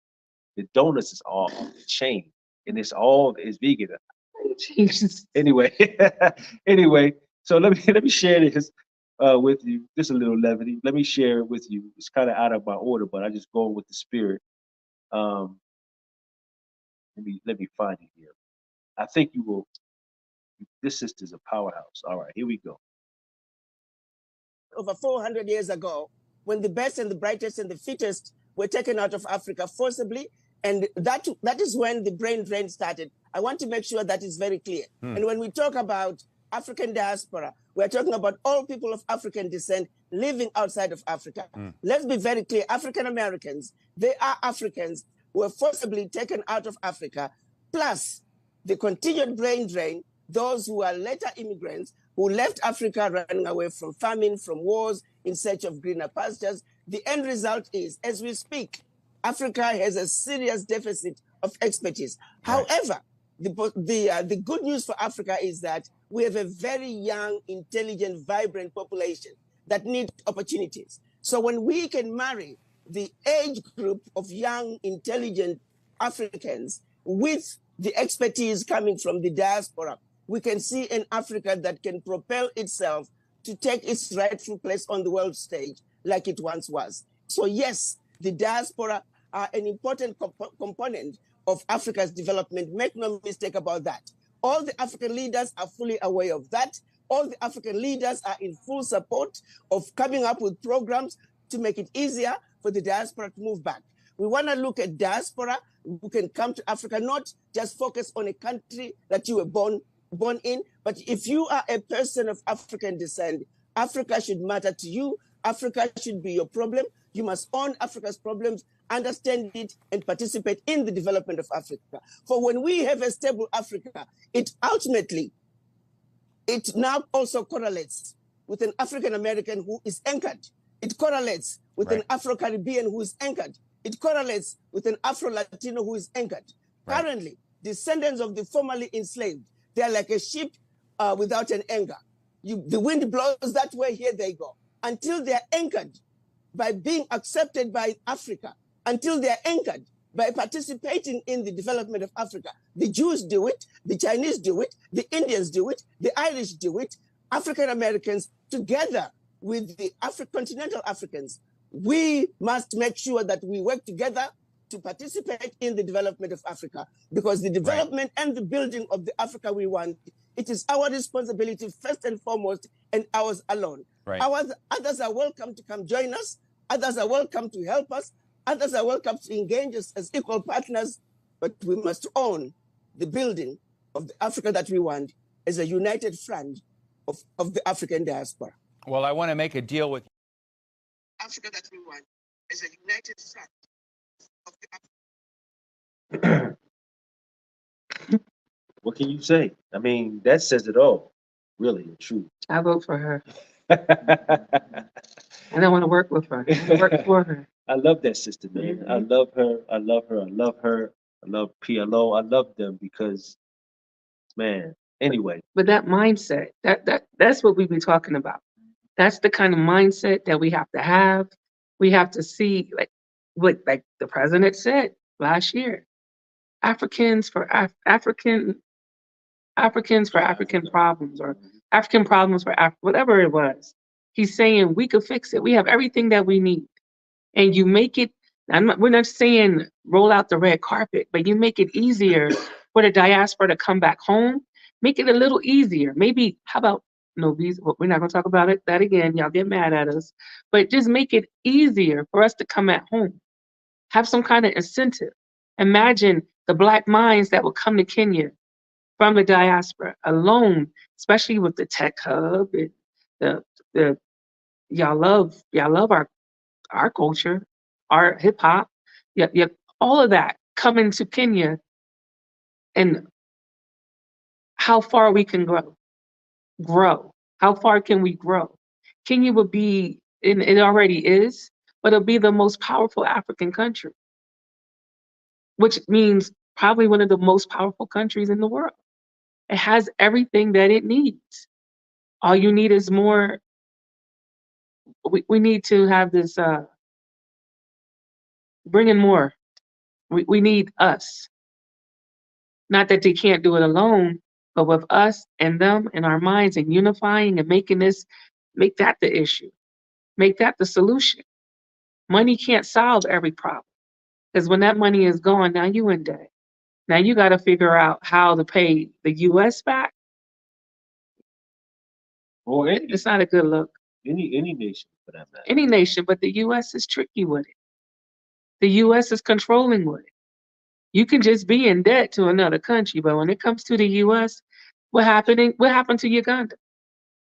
the donuts is all off the chain, and it's vegan. Jesus. Anyway, anyway, so let me share this with you. Just a little levity. Let me share it with you. It's kind of out of my order, but I just go with the spirit. Um, let me find it here. I think you will. This sister's a powerhouse. All right, here we go. Over 400 years ago, when the best and the brightest and the fittest were taken out of Africa forcibly, and that is when the brain drain started. I want to make sure that is very clear. And when we talk about African diaspora, we're talking about all people of African descent living outside of Africa. Let's be very clear. African Americans, they are Africans who were forcibly taken out of Africa, plus the continued brain drain, those who are later immigrants who left Africa running away from famine, from wars, in search of greener pastures. The end result is, as we speak, Africa has a serious deficit of expertise. Right. However, the good news for Africa is that we have a very young, intelligent, vibrant population that need opportunities. So when we can marry the age group of young, intelligent Africans with the expertise coming from the diaspora, we can see an Africa that can propel itself to take its rightful place on the world stage like it once was. So yes, the diaspora are an important component of Africa's development. Make no mistake about that. All the African leaders are fully aware of that. All the African leaders are in full support of coming up with programs to make it easier for the diaspora to move back. We want to look at diaspora who can come to Africa, not just focus on a country that you were born in, but if you are a person of African descent, Africa should matter to you. Africa should be your problem. You must own Africa's problems, understand it, and participate in the development of Africa. For when we have a stable Africa, it now also correlates with an African American who is anchored. It correlates with an Afro-Caribbean who is anchored. It correlates with an Afro-Latino who is anchored. Currently, descendants of the formerly enslaved, they are like a ship without an anchor. The wind blows that way, here they go. Until they are anchored by being accepted by Africa, until they are anchored by participating in the development of Africa. The Jews do it, the Chinese do it, the Indians do it, the Irish do it, African Americans together with the continental Africans. We must make sure that we work together to participate in the development of Africa, because the development and the building of the Africa we want, it is our responsibility first and foremost, and ours alone. Others are welcome to come join us. Others are welcome to help us. Others are welcome to engage us as equal partners, but we must own the building of the Africa that we want as a united front of the African diaspora. Well, I want to make a deal with Africa that we want as a united front. What can you say? I mean, that says it all, really and true. I vote for her. I don't want to work with her. I want to work for her. I love that sister, man. I love her. I love her. I love her. I love PLO. I love them because, man. Anyway. But that mindset, that's what we be talking about. That's the kind of mindset that we have to have. We have to see, like what the president said last year, Africans for African problems, or African problems for whatever it was. He's saying we could fix it. We have everything that we need. And you make it, we're not saying roll out the red carpet, but you make it easier for the diaspora to come back home. Make it a little easier. Maybe, how about no visa? Well, we're not going to talk about that again. Y'all get mad at us. But just make it easier for us to come at home. Have some kind of incentive. Imagine the Black minds that will come to Kenya from the diaspora alone, especially with the tech hub and the y'all love our culture, our hip hop, all of that coming to Kenya, and how far we can grow. How far can we grow? Kenya will be, and it already is, but it'll be the most powerful African country, which means probably one of the most powerful countries in the world. It has everything that it needs. All you need is more. We need to have this, bring in more. We need us. Not that they can't do it alone, but with us and them and our minds and unifying and make that the issue. Make that the solution. Money can't solve every problem. Because when that money is gone, now you in debt. Now you got to figure out how to pay the US back. Or any It's not a good look. any nation for that matter. Any nation, but the US is tricky with it. The US is controlling with it. You can just be in debt to another country, but when it comes to the US, what happened to Uganda?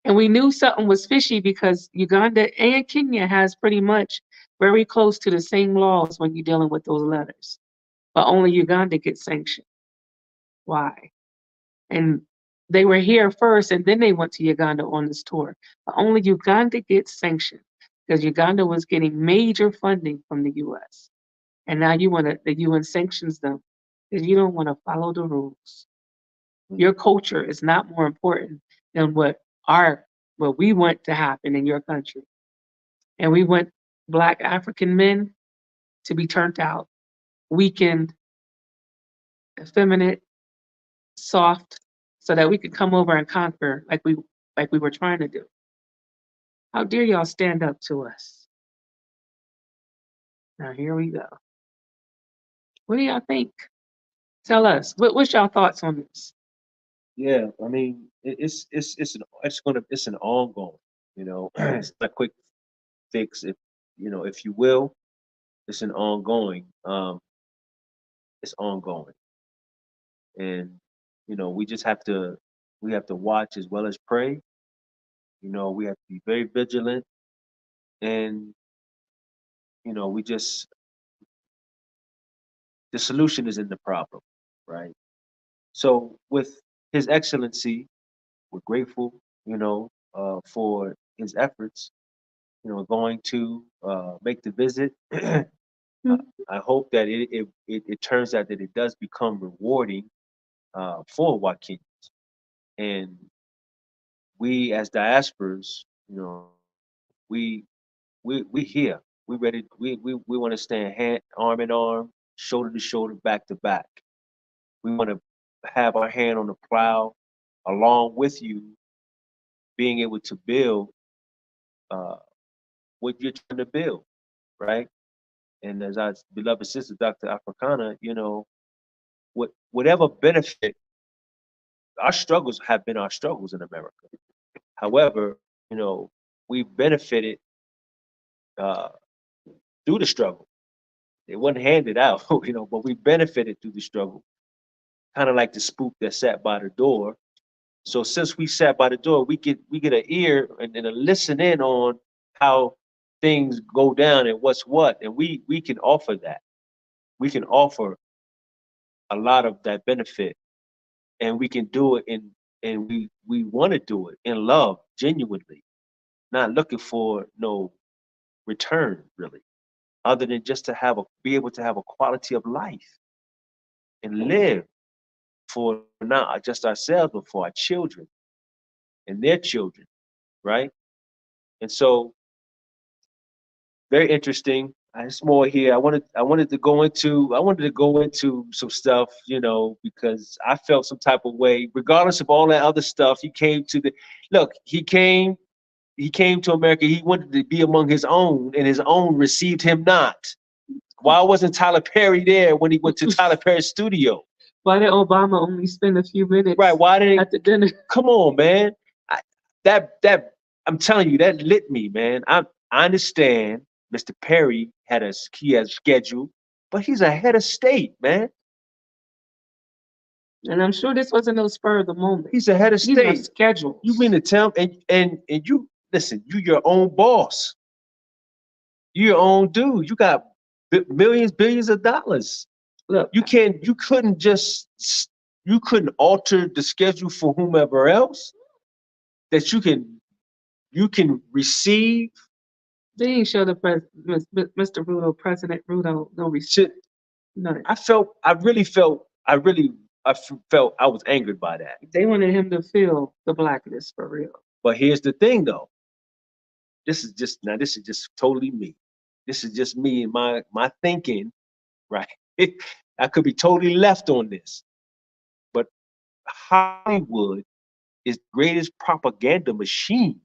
And we knew something was fishy because Uganda and Kenya has pretty much very close to the same laws when you're dealing with those letters. But only Uganda gets sanctioned. Why? And they were here first and then they went to Uganda on this tour. But only Uganda gets sanctioned because Uganda was getting major funding from the US. And now the UN sanctions them because you don't want to follow the rules. Your culture is not more important than what we want to happen in your country. And we want Black African men to be turned out, weakened, effeminate, soft, so that we could come over and conquer like we were trying to do. How dare y'all stand up to us? Now here we go. What do y'all think? Tell us. What's y'all thoughts on this? Yeah, I mean, it's an ongoing, it's not a quick fix, if you will. It's an ongoing. It's ongoing, and we have to watch as well as pray. We have to be very vigilant, and we just the solution is in the problem, right? So with His Excellency, we're grateful, for his efforts, going to make the visit. I hope that it turns out that it does become rewarding for Joaquin. And we as diasporas, we we here. We ready. We want to stand arm in arm, shoulder to shoulder, back to back. We want to have our hand on the plow, along with you, being able to build uh, what you're trying to build, right? And as our beloved sister, Dr. Africana, whatever benefit, our struggles have been our struggles in America. However, we benefited uh, through the struggle. It wasn't handed out, but we benefited through the struggle. Kind of like the spook that sat by the door. So since we sat by the door, we get an ear and a listen in on how things go down and what's what, and we can offer that. We can offer a lot of that benefit, and we can do it and we want to do it in love, genuinely, not looking for no return really, other than just to be able to have a quality of life and live for not just ourselves but for our children and their children, right? And so, very interesting. It's more here. I wanted to go into some stuff, because I felt some type of way, regardless of all that other stuff. He came to America. He wanted to be among his own, and his own received him not. Why wasn't Tyler Perry there when he went to Tyler Perry's studio? Why did Obama only spend a few minutes Right? Why didn't at the dinner? Come on, man. I'm telling you, that lit me, man. I understand Mr. Perry had a schedule, but he's a head of state, man. And I'm sure this wasn't no spur of the moment. He's a head of These are state. schedules. You mean to tell and you listen, you your own boss. You your own dude. You got millions, billions of dollars. Look, You couldn't alter the schedule for whomever else that you can receive. they ain't show Mr. Ruto, President Ruto, no respect. None. I really felt felt I was angered by that. They wanted him to feel the blacklist for real. But here's the thing, though. This is just totally me. This is just me and my thinking, right? I could be totally left on this, but Hollywood is the greatest propaganda machine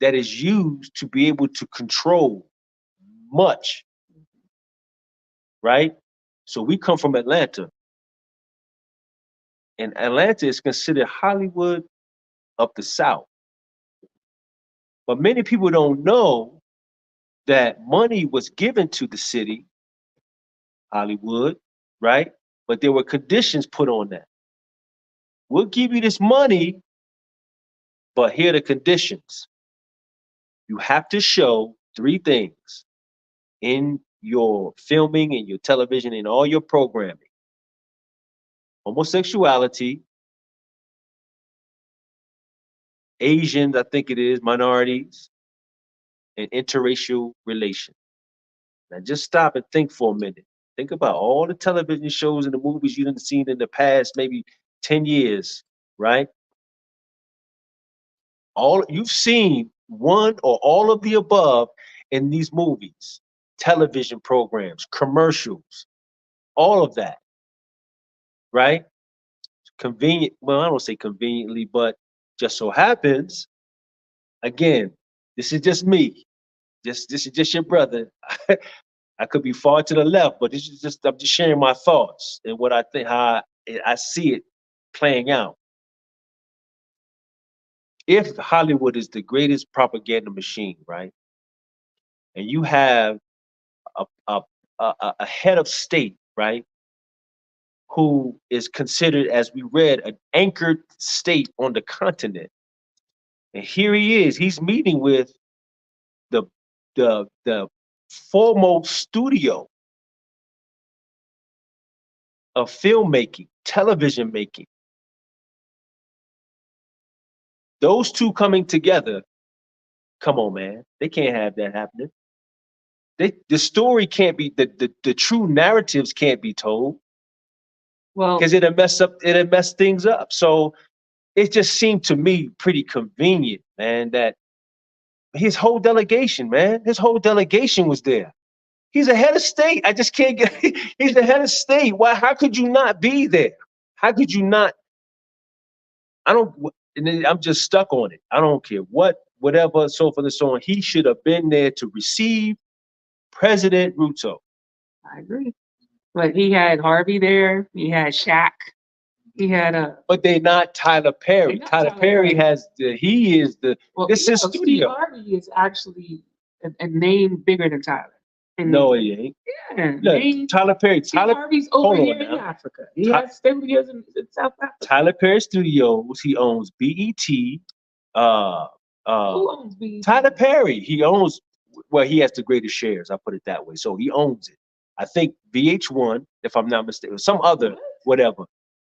that is used to be able to control much, right? So we come from Atlanta, and Atlanta is considered Hollywood of the South. But many people don't know that money was given to the city, Hollywood, right? But there were conditions put on that. We'll give you this money, but here are the conditions. You have to show three things in your filming and your television and all your programming: homosexuality, Asians, I think it is, minorities, and interracial relations. Now just stop and think for a minute. Think about all the television shows and the movies you've seen in the past, maybe 10 years, right? All you've seen one or all of the above in these movies, television programs, commercials, all of that, right? Convenient, well, I don't say conveniently, but just so happens, again, this is just me. This is just your brother. I could be far to the left, but this is just I'm just sharing my thoughts and what I think, how I see it playing out. If Hollywood is the greatest propaganda machine, right, and you have a a, a head of state, right, who is considered, as we read, an anchored state on the continent, and here he is, he's meeting with the the foremost studio of filmmaking, television making. Those two coming together, come on, man. They can't have that happening. The story can't be, the true narratives can't be told Well, because it'll mess things up. So it just seemed to me pretty convenient, man, that his whole delegation, was there. He's a head of state. I just can't get, he's the head of state. Why, how could you not be there? How could you not? I don't, and then I'm just stuck on it. I don't care whatever, so forth and so on. He should have been there to receive President Ruto. I agree. But he had Harvey there. He had Shaq. He had a. But they're not Tyler Perry. Not Tyler Tyler Perry Perry. he is the, Well, this is Steve studio. Harvey is actually a name bigger than Tyler. And No, he ain't. yeah, Look, Tyler Perry. Steve Harvey's over hold on here in now. Africa. He has studios in South Africa. Tyler Perry Studios. He owns BET. Who owns BET? Tyler Perry. He owns. Well, he has the greatest shares. I'll put it that way. So he owns it. I think VH1, if I'm not mistaken, some other whatever.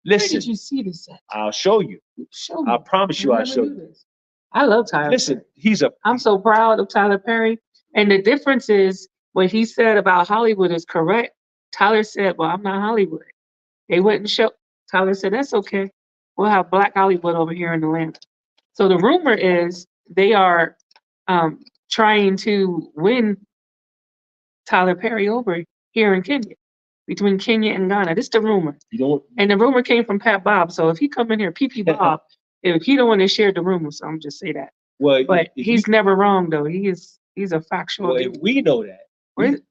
Listen, where did you see this at? I'll show you. Show me. I promise you, I'll show you. This. I love Tyler. Listen, Perry. I'm so proud of Tyler Perry. And the difference is what he said about Hollywood is correct. Tyler said, well, I'm not Hollywood. They wouldn't show. Tyler said, that's okay. We'll have Black Hollywood over here in Atlanta. So the rumor is they are trying to win Tyler Perry over here in Kenya, between Kenya and Ghana. This is the rumor. And the rumor came from Pat Bob. So if he come in here, PP Bob, if he don't want to share the rumor, so I'm just say that. Well, but he's never wrong though. He's a factual. Well, if we know that,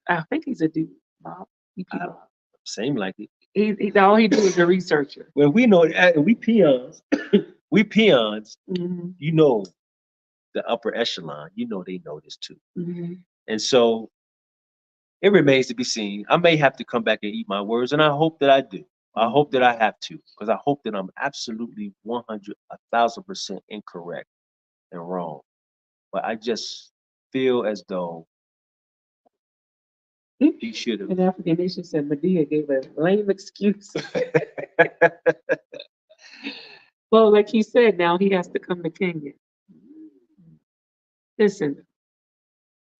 I think he's a dude, Bob. PP Bob. Same like it. He all he do is a researcher. Well, we know we peons. We peons. Mm-hmm. You know, the upper echelon. You know they know this too. Mm-hmm. And so it remains to be seen. I may have to come back and eat my words, and I hope that I do. I hope that I have to, because I hope that I'm absolutely 1,000% incorrect and wrong. But I just feel as though he should have. An African nation said Medea gave a lame excuse. Well, like he said, now he has to come to Kenya. Listen,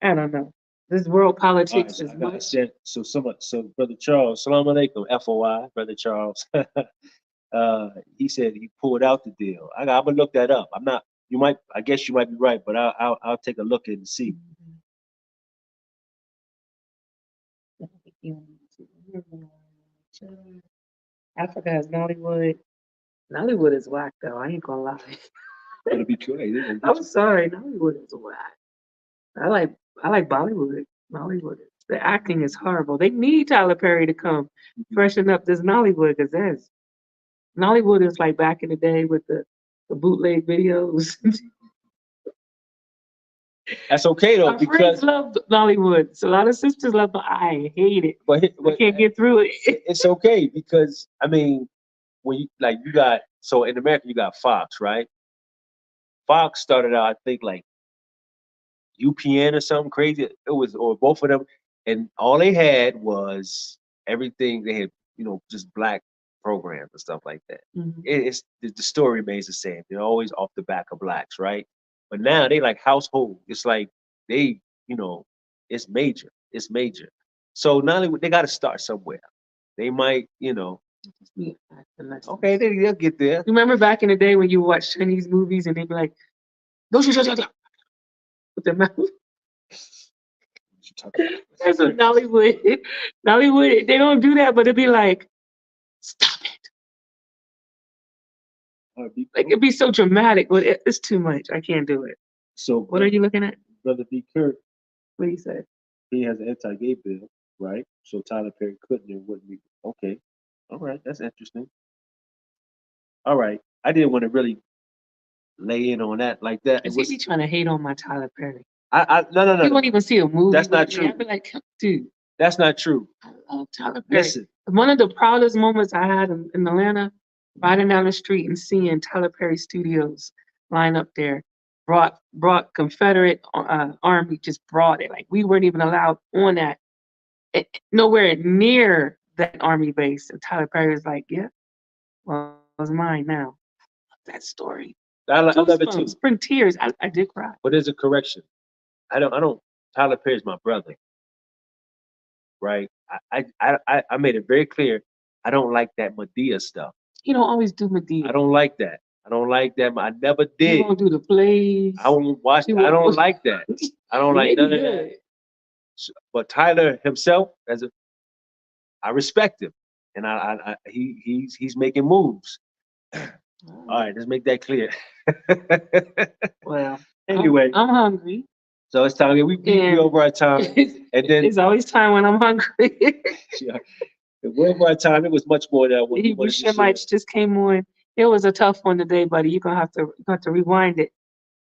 I don't know. This world All right, politics so is I got much. said so. So Brother Charles, Salam Alaikum, FOI, Brother Charles. He said he pulled out the deal. I'm gonna look that up. I'm not. You might. I guess you might be right, but I'll take a look and see. Africa has Nollywood. Nollywood is whack though. I ain't gonna lie. It'll be cool. Hey, they gonna get I'm you. sorry, Nollywood is whack. I like Bollywood. Nollywood. The acting is horrible. They need Tyler Perry to come freshen up this Nollywood because Nollywood is like back in the day with the bootleg videos. That's okay though, My friends because love Nollywood. So a lot of sisters love it. I hate it. but I can't get through it. it's okay because I mean, when you got so in America you got Fox, right? Fox started out, I think, like UPN or something crazy. It was or both of them, and all they had was everything. They had just black programs and stuff like that. Mhm. It's the story remains the same. They're always off the back of blacks, right? But now they like household. It's like they it's major. It's major. So not only they got to start somewhere. They might Yeah, that's- okay, they'll get there. You remember back in the day when you watch Chinese movies and they'd be like, "Don't you shut up," with their mouth. That's what Nollywood. Nollywood, they don't do that, but it'd be like, "Stop it!" Like it'd be so dramatic, but it's too much. I can't do it. So What are you looking at? Brother B. Kirk, What do you say? he has an anti-gay bill, right? So Tyler Perry couldn't and wouldn't be okay. All right, that's interesting. All right, I didn't want to really lay in on that like that. It Cause he was be trying to hate on my Tyler Perry. no. He won't even see a movie. That's not with me. true. I'd be like, dude, That's not true. I love Tyler Perry. Listen, One of the proudest moments I had in Atlanta, riding down the street and seeing Tyler Perry Studios line up there, brought Confederate Army, just brought it. Like we weren't even allowed on that, nowhere near that Army base. And Tyler Perry was like, "Yeah, well, it was mine now." That story. I love it too. Goosebumps, bring tears. I did cry. But there's a correction. I don't. Tyler Perry's my brother, right? I made it very clear. I don't like that Medea stuff. You don't always do Medea. I don't like that. I don't like that. I never You did. won't do the plays. I won't watch. You I don't won't- like that. I don't like Maybe none of good. that. But Tyler himself, I respect him, and he's making moves. All right, let's make that clear. Well, Anyway, I'm hungry. so it's time. We And- over our time, and then It's always time when I'm hungry. yeah, we're over our time. It was much more than what we Hebrew wanted to share. Shemites just came on. It was a tough one today, buddy. You're gonna have to rewind it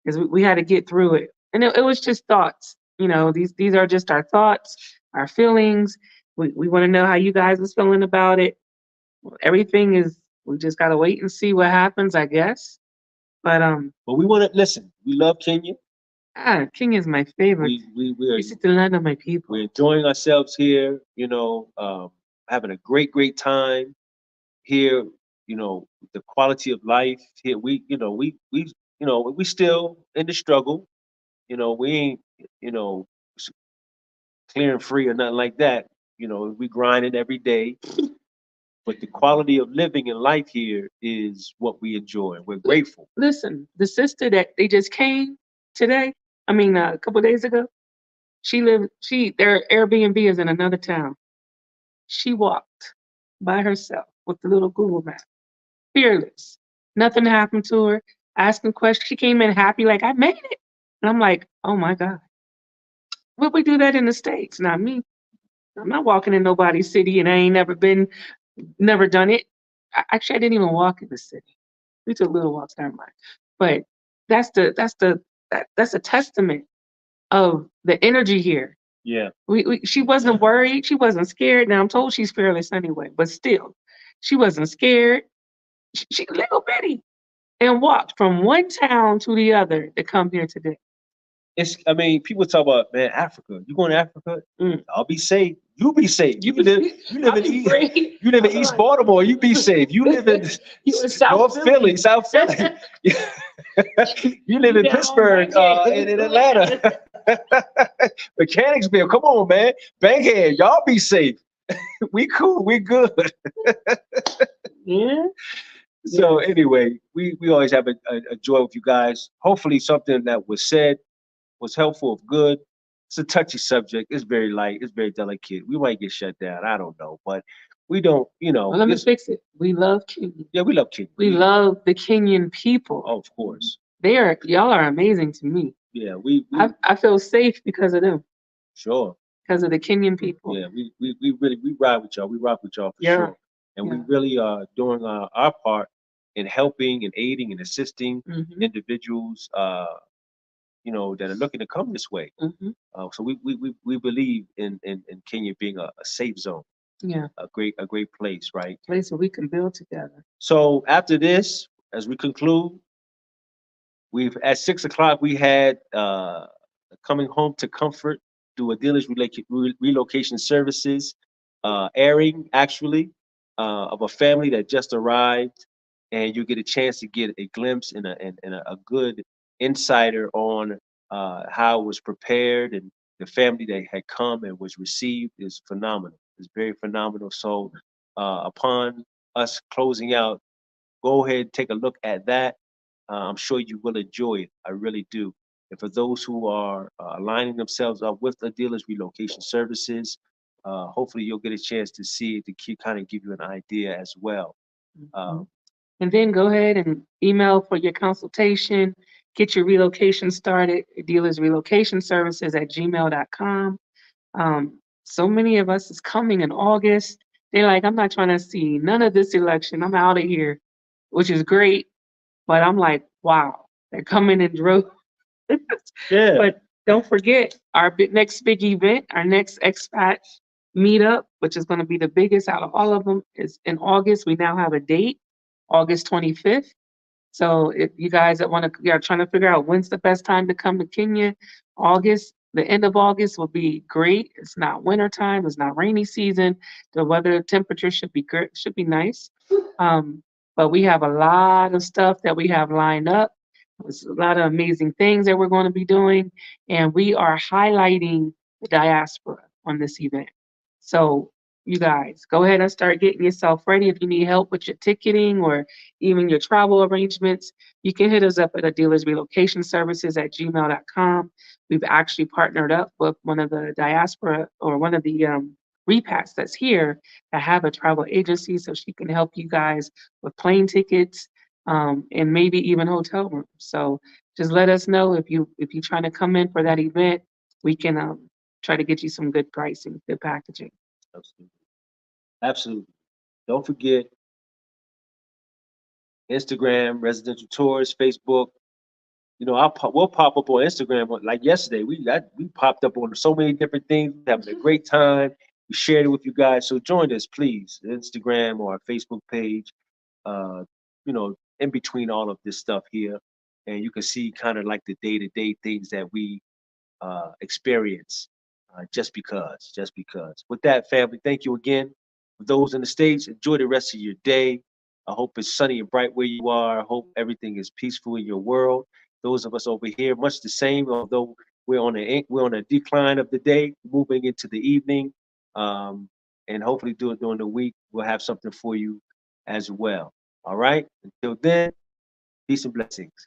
because we had to get through it. And it was just thoughts. These are just our thoughts, our feelings. We want to know how you guys was feeling about it. Everything is. We just gotta wait and see what happens, I guess. But we want to listen. We love Kenya. King is my favorite. We're This is the land of my people. we're enjoying ourselves here. Having a great time here. The quality of life here. We still in the struggle. We ain't clear and free or nothing like that. We grinding every day. But the quality of living in life here is what we enjoy. We're grateful. Listen, the sister that they just came today, a couple days ago, their Airbnb is in another town. She walked by herself with the little Google map, fearless. Nothing happened to her, asking questions. She came in happy, like, I made it. And I'm like, oh my God. Would we do that in the States? Not me. I'm not walking in nobody's city and I ain't never done it. Actually, I didn't even walk in the city. We took little walks, never mind. But that's a testament of the energy here. Yeah. She wasn't worried. She wasn't scared. Now I'm told she's fearless anyway, but still, she wasn't scared. She little bitty and walked from one town to the other to come here today. People talk about, man, Africa. You going to Africa? I'll be safe. You be safe. You live in East Baltimore. You be safe. You live in North Philly, South Philly. You live in Pittsburgh and in Atlanta. Mechanicsville, come on, man. Bankhead, y'all be safe. We cool, we good. Yeah. So anyway, we always have a joy with you guys. Hopefully something that was said was helpful, of good. It's a touchy subject. It's very light. It's very delicate. We might get shut down. I don't know, but we don't. Well, let me fix it. We love Kenya. Yeah, we love Kenya. We love the Kenyan people. Oh, of course. Y'all are amazing to me. Yeah, I feel safe because of them. Sure. Because of the Kenyan people. Yeah, we really ride with y'all. We rock with y'all for sure. And we really are doing our part in helping and aiding and assisting individuals, you know, that are looking to come this way. So we believe in Kenya being a safe zone. Yeah. A great place, right? Place where we can build together. So after this, as we conclude, we've at 6 o'clock we had coming home to comfort through Adila's relocation services airing actually of a family that just arrived, and you get a chance to get a glimpse and a good insider on how it was prepared, and the family that had come and was received is phenomenal. It's very phenomenal. So upon us closing out, go ahead and take a look at that. I'm sure you will enjoy it. I really do. And for those who are aligning themselves up with the dealers relocation services, hopefully you'll get a chance to see it to kind of give you an idea as well. And then go ahead and email for your consultation. Get your relocation started. Dealers relocation services at gmail.com. So many of us is coming in August. They're like, I'm not trying to see none of this election. I'm out of here, which is great. But I'm like, wow, they're coming in droves. Yeah. But don't forget our next big event, our next expat meetup, which is going to be the biggest out of all of them, is in August. We now have a date, August 25th. So if you guys that want to, you're trying to figure out when's the best time to come to Kenya, August, the end of August will be great. It's not winter time. It's not rainy season. The weather temperature should be good, should be nice. But we have a lot of stuff that we have lined up. There's a lot of amazing things that we're going to be doing, and we are highlighting the diaspora on this event. So you guys go ahead and start getting yourself ready. If you need help with your ticketing or even your travel arrangements, you can hit us up at Adila's relocation services at gmail.com. We've actually partnered up with one of the diaspora or one of the repats that's here that have a travel agency, so she can help you guys with plane tickets and maybe even hotel rooms. So just let us know if you're trying to come in for that event. We can try to get you some good pricing, good packaging. Absolutely. Absolutely. Don't forget Instagram, residential tours, Facebook. You know, we'll pop up on Instagram like yesterday. We popped up on so many different things, having a great time. We shared it with you guys. So join us, please. Instagram or our Facebook page. You know, in between all of this stuff here, and you can see kind of like the day-to-day things that we experience. Just because. With that, family, thank you again. For those in the States, enjoy the rest of your day. I hope it's sunny and bright where you are. I hope everything is peaceful in your world. Those of us over here, much the same, although we're on a decline of the day, moving into the evening. And hopefully during the week, we'll have something for you as well. All right. Until then, peace and blessings.